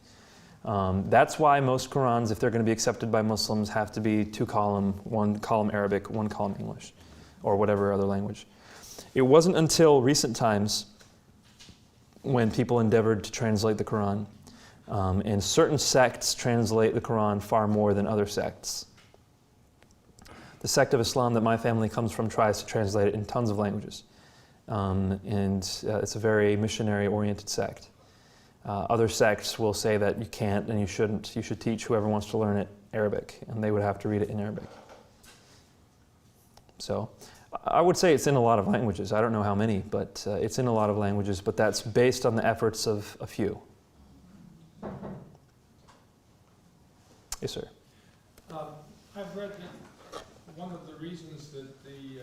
That's why most Qurans, if they're going to be accepted by Muslims, have to be 2-column, 1 column Arabic, 1 column English, or whatever other language. It wasn't until recent times when people endeavored to translate the Quran, and certain sects translate the Quran far more than other sects. The sect of Islam that my family comes from tries to translate it in tons of languages. It's a very missionary-oriented sect. Other sects will say that you can't and you shouldn't. You should teach whoever wants to learn it Arabic, and they would have to read it in Arabic. So I would say it's in a lot of languages. I don't know how many, but it's in a lot of languages, but that's based on the efforts of a few. Yes, sir. I've read that one of the reasons that the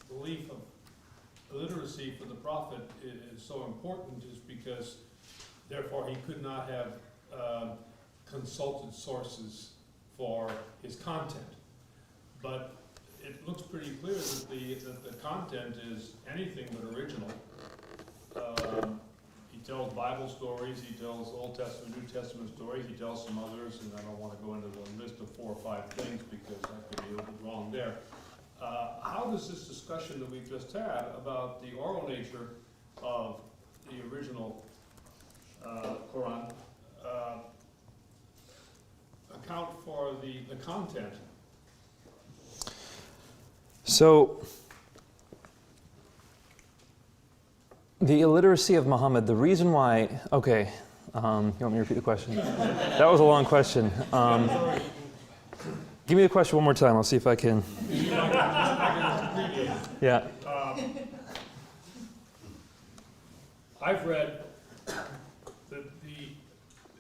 belief of illiteracy for the prophet is so important is because therefore he could not have consulted sources for his content. But it looks pretty clear that the content is anything but original. He tells Bible stories, he tells Old Testament, New Testament stories, he tells some others, and I don't want to go into the list of 4 or 5 things because I could be a little bit wrong there. How does this discussion that we've just had about the oral nature of the original Quran account for the content? So, the illiteracy of Muhammad, the reason why, okay, you want me to repeat the question? That was a long question. Give me the question one more time, I'll see if I can. Yeah. I've read that the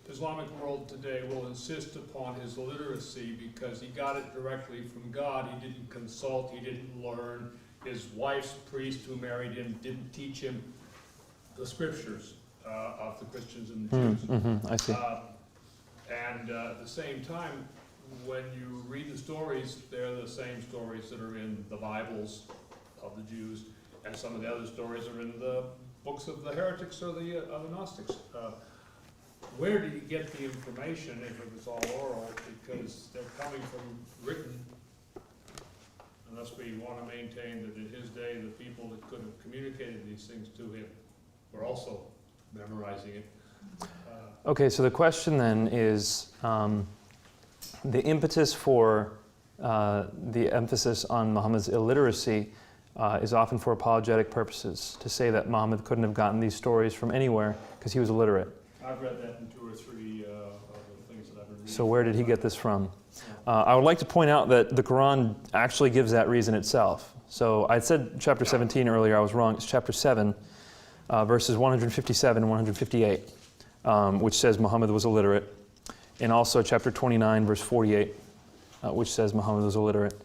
Islamic world today will insist upon his literacy because he got it directly from God. He didn't consult, he didn't learn. His wife's priest who married him didn't teach him the scriptures of the Christians and the Jews. I see. And at the same time, when you read the stories, they're the same stories that are in the Bibles of the Jews, and some of the other stories are in the books of the heretics or the Gnostics. Where did he get the information if it was all oral? Because they're coming from written, unless we want to maintain that in his day the people that could have communicated these things to him were also memorizing it. Okay, so the question then is, the impetus for the emphasis on Muhammad's illiteracy is often for apologetic purposes, to say that Muhammad couldn't have gotten these stories from anywhere because he was illiterate. I've read that in 2 or 3 of the things that I've been reading. So where did he get this from? I would like to point out that the Quran actually gives that reason itself. So I said chapter 17 earlier, I was wrong. It's chapter 7, verses 157 and 158, which says Muhammad was illiterate. And also chapter 29, verse 48, which says Muhammad was illiterate.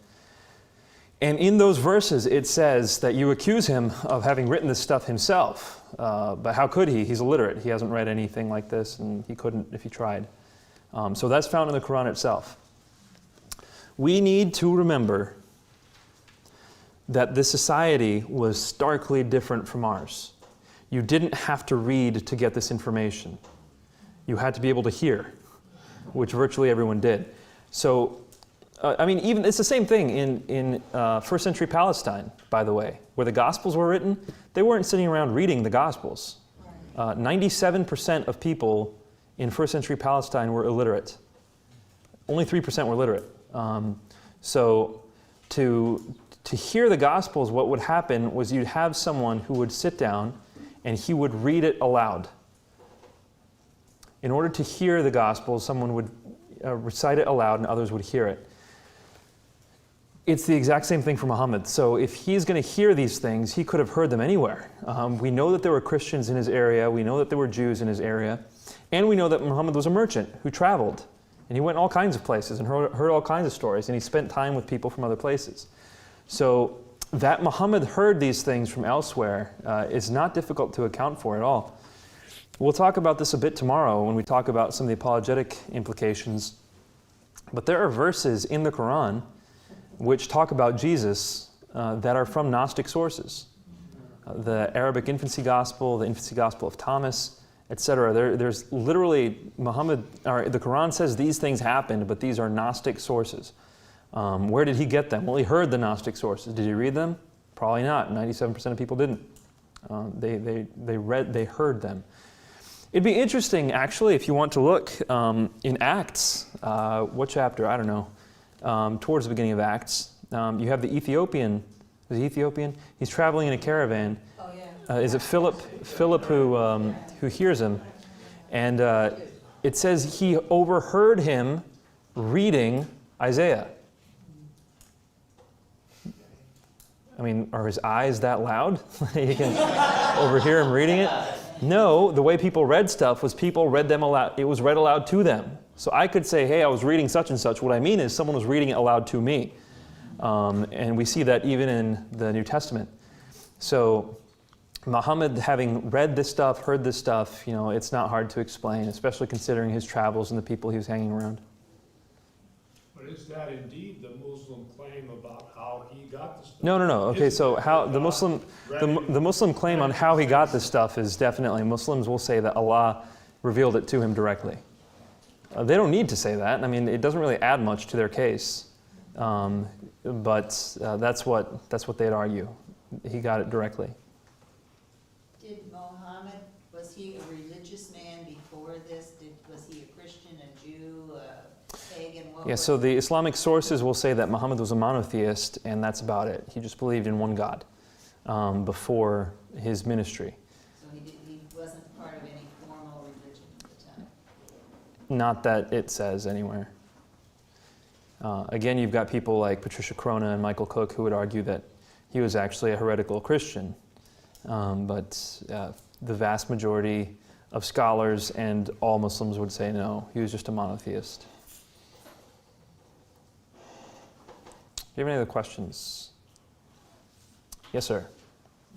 And in those verses, it says that you accuse him of having written this stuff himself. But how could he? He's illiterate. He hasn't read anything like this, and he couldn't if he tried. So that's found in the Quran itself. We need to remember that this society was starkly different from ours. You didn't have to read to get this information. You had to be able to hear, which virtually everyone did. So, I mean, even it's the same thing in first century Palestine, by the way, where the Gospels were written. They weren't sitting around reading the Gospels. 97% of people in first century Palestine were illiterate. Only 3% were literate. So to to hear the Gospels, what would happen was you'd have someone who would sit down and he would read it aloud. In order to hear the Gospels, someone would recite it aloud and others would hear it. It's the exact same thing for Muhammad. So if he's going to hear these things, he could have heard them anywhere. We know that there were Christians in his area. We know that there were Jews in his area. And we know that Muhammad was a merchant who traveled. And he went all kinds of places and heard all kinds of stories. And he spent time with people from other places. So that Muhammad heard these things from elsewhere is not difficult to account for at all. We'll talk about this a bit tomorrow when we talk about some of the apologetic implications. But there are verses in the Qur'an which talk about Jesus that are from Gnostic sources. The Arabic infancy gospel, the infancy gospel of Thomas, etc. There's literally the Quran says these things happened, but these are Gnostic sources. Where did he get them? Well, he heard the Gnostic sources. Did he read them? Probably not. 97% of people didn't. They heard them. It'd be interesting, actually, if you want to look in Acts. What chapter? I don't know. Towards the beginning of Acts, you have the Ethiopian. Is he Ethiopian? He's traveling in a caravan. Oh, yeah. Is it Philip? Philip who hears him, and it says he overheard him reading Isaiah. I mean, are his eyes that loud? You can overhear him reading it? No, the way people read stuff was people read them aloud. It was read aloud to them. So I could say, hey, I was reading such and such. What I mean is someone was reading it aloud to me. And we see that even in the New Testament. So Muhammad, having read this stuff, heard this stuff, it's not hard to explain, especially considering his travels and the people he was hanging around. But is that indeed the Muslim claim about how he got the stuff? No. Okay, so how the Muslim claim on how he got this stuff is definitely, Muslims will say that Allah revealed it to him directly. They don't need to say that. I mean, it doesn't really add much to their case. But that's what they'd argue. He got it directly. Did Muhammad, was he a religious man before this? Was he a Christian, a Jew, a pagan? Yeah, so the Islamic sources will say that Muhammad was a monotheist, and that's about it. He just believed in one God before his ministry. So he wasn't part of any formal religion at the time? Not that it says anywhere. Again, you've got people like Patricia Crona and Michael Cook who would argue that he was actually a heretical Christian. But the vast majority of scholars and all Muslims would say no, he was just a monotheist. Do you have any other questions? Yes, sir.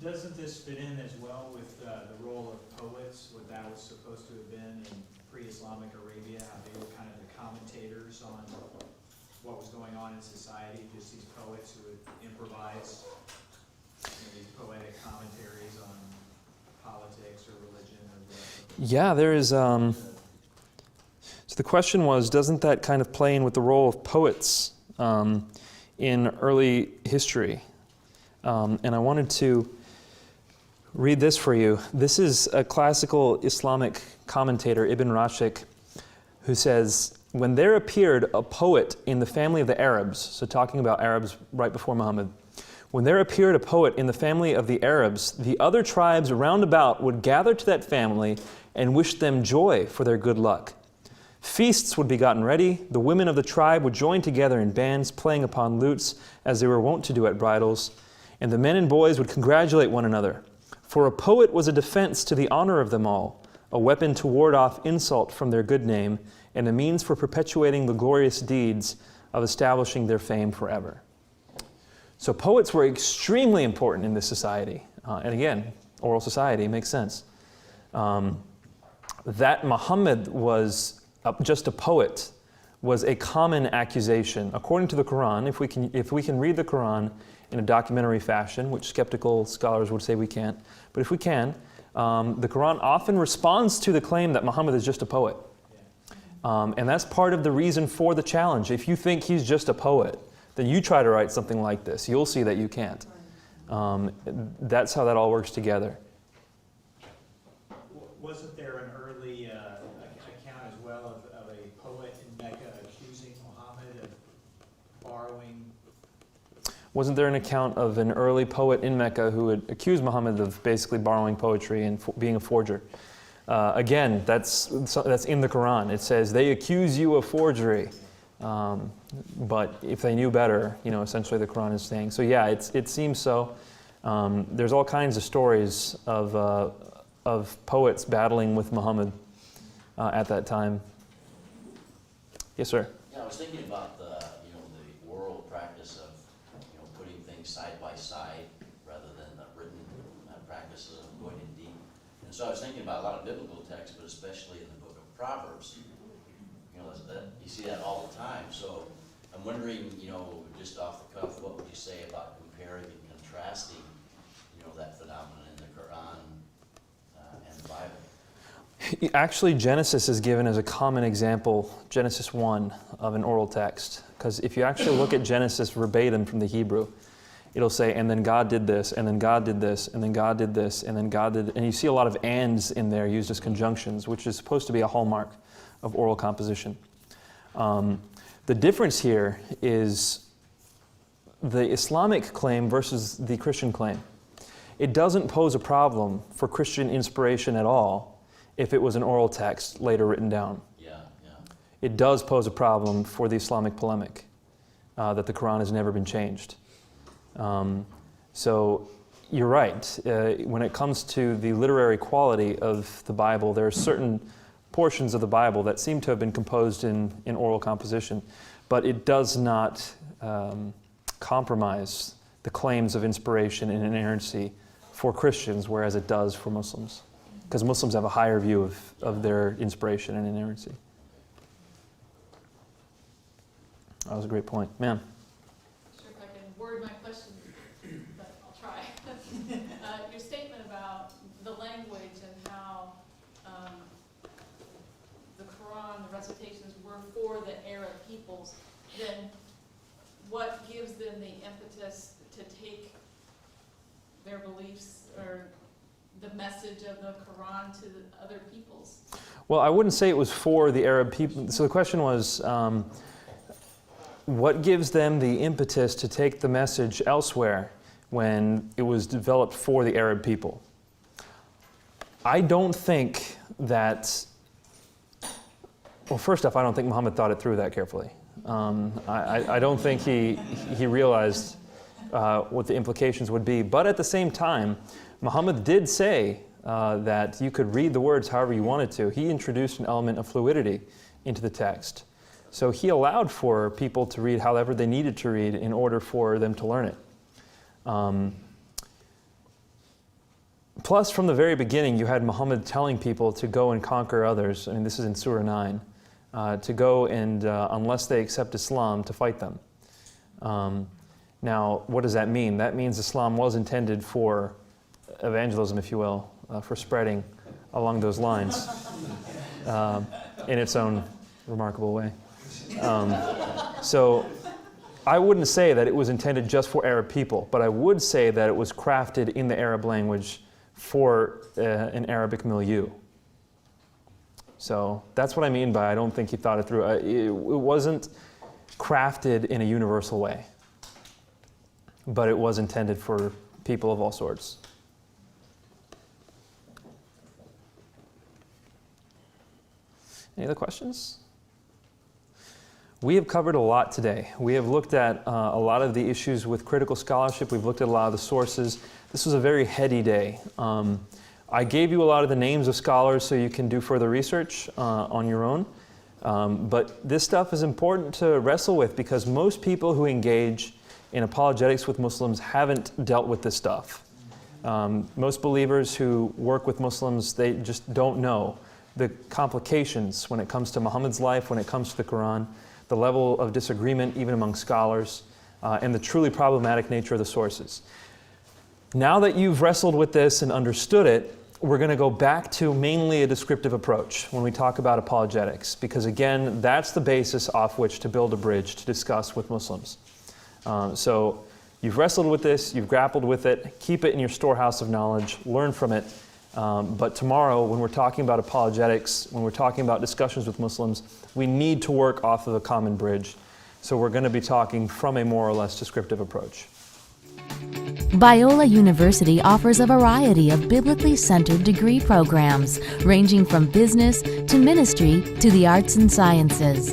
Doesn't this fit in as well with the role of poets, what that was supposed to have been in pre-Islamic Arabia, how they were kind of the commentators on what was going on in society, just these poets who would improvise these poetic commentaries on politics or religion or whatever? Yeah, there is. So the question was, doesn't that kind of play in with the role of poets in early history? And I wanted to read this for you. This is a classical Islamic commentator, Ibn Rashid, who says, when there appeared a poet in the family of the Arabs, so talking about Arabs right before Muhammad, when there appeared a poet in the family of the Arabs, the other tribes round about would gather to that family and wish them joy for their good luck. Feasts would be gotten ready. The women of the tribe would join together in bands, playing upon lutes, as they were wont to do at bridals, and the men and boys would congratulate one another. For a poet was a defense to the honor of them all, a weapon to ward off insult from their good name, and a means for perpetuating the glorious deeds of establishing their fame forever. So poets were extremely important in this society. And again, oral society makes sense. That Muhammad was just a poet was a common accusation. According to the Qur'an, if we can read the Qur'an in a documentary fashion, which skeptical scholars would say we can't, but if we can, the Qur'an often responds to the claim that Muhammad is just a poet. And that's part of the reason for the challenge. If you think he's just a poet, then you try to write something like this. You'll see that you can't. That's how that all works together. Wasn't there an early account as well of a poet in Mecca accusing Muhammad of borrowing? Wasn't there an account of an early poet in Mecca who had accused Muhammad of basically borrowing poetry and being a forger? Again, that's in the Qur'an. It says, they accuse you of forgery. But if they knew better, essentially the Qur'an is saying. So yeah, it seems so. There's all kinds of stories of poets battling with Muhammad at that time. Yes, sir? Yeah, I was thinking about the oral practice of, putting things side by side rather than the written practices of going in deep. And so I was thinking about a lot of biblical texts, but especially in the book of Proverbs. You see that all the time. So I'm wondering, just off the cuff, what would you say about comparing and contrasting, that phenomenon in the Quran and the Bible? Actually, Genesis is given as a common example, Genesis 1, of an oral text. Because if you actually look at Genesis verbatim from the Hebrew, it'll say, and then God did this, and then God did this, and then God did this, and then God did, and you see a lot of ands in there used as conjunctions, which is supposed to be a hallmark of oral composition. The difference here is the Islamic claim versus the Christian claim. It doesn't pose a problem for Christian inspiration at all if it was an oral text later written down. Yeah. It does pose a problem for the Islamic polemic that the Quran has never been changed. So you're right. When it comes to the literary quality of the Bible, there are certain portions of the Bible that seem to have been composed in oral composition, but it does not compromise the claims of inspiration and inerrancy for Christians, whereas it does for Muslims, because Muslims have a higher view of their inspiration and inerrancy. That was a great point. Ma'am? Not sure if I can word my question, but I'll try. Your statement about the language and how the Quran, the recitations were for the Arab peoples, then what gives them the impetus to take their beliefs or the message of the Quran to the other peoples? Well, I wouldn't say it was for the Arab people. So the question was, what gives them the impetus to take the message elsewhere when it was developed for the Arab people? I don't think that, well, first off, I don't think Muhammad thought it through that carefully. I don't think he realized what the implications would be. But at the same time, Muhammad did say that you could read the words however you wanted to. He introduced an element of fluidity into the text. So he allowed for people to read however they needed to read in order for them to learn it. Plus, from the very beginning, you had Muhammad telling people to go and conquer others. I mean, this is in Surah 9. To go and, unless they accept Islam, to fight them. Now, what does that mean? That means Islam was intended for evangelism, if you will, for spreading along those lines in its own remarkable way. So I wouldn't say that it was intended just for Arab people, but I would say that it was crafted in the Arab language for an Arabic milieu. So that's what I mean by I don't think he thought it through. It wasn't crafted in a universal way, but it was intended for people of all sorts. Any other questions? We have covered a lot today. We have looked at a lot of the issues with critical scholarship. We've looked at a lot of the sources. This was a very heady day. I gave you a lot of the names of scholars so you can do further research on your own. But this stuff is important to wrestle with because most people who engage in apologetics with Muslims haven't dealt with this stuff. Most believers who work with Muslims, they just don't know the complications when it comes to Muhammad's life, when it comes to the Quran, the level of disagreement even among scholars, and the truly problematic nature of the sources. Now that you've wrestled with this and understood it, we're going to go back to mainly a descriptive approach when we talk about apologetics, because again, that's the basis off which to build a bridge to discuss with Muslims. So you've wrestled with this, you've grappled with it, keep it in your storehouse of knowledge, learn from it. But tomorrow, when we're talking about apologetics, when we're talking about discussions with Muslims, we need to work off of a common bridge. So we're going to be talking from a more or less descriptive approach. Biola University offers a variety of biblically centered degree programs, ranging from business to ministry to the arts and sciences.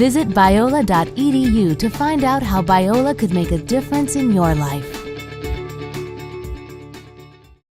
Visit biola.edu to find out how Biola could make a difference in your life.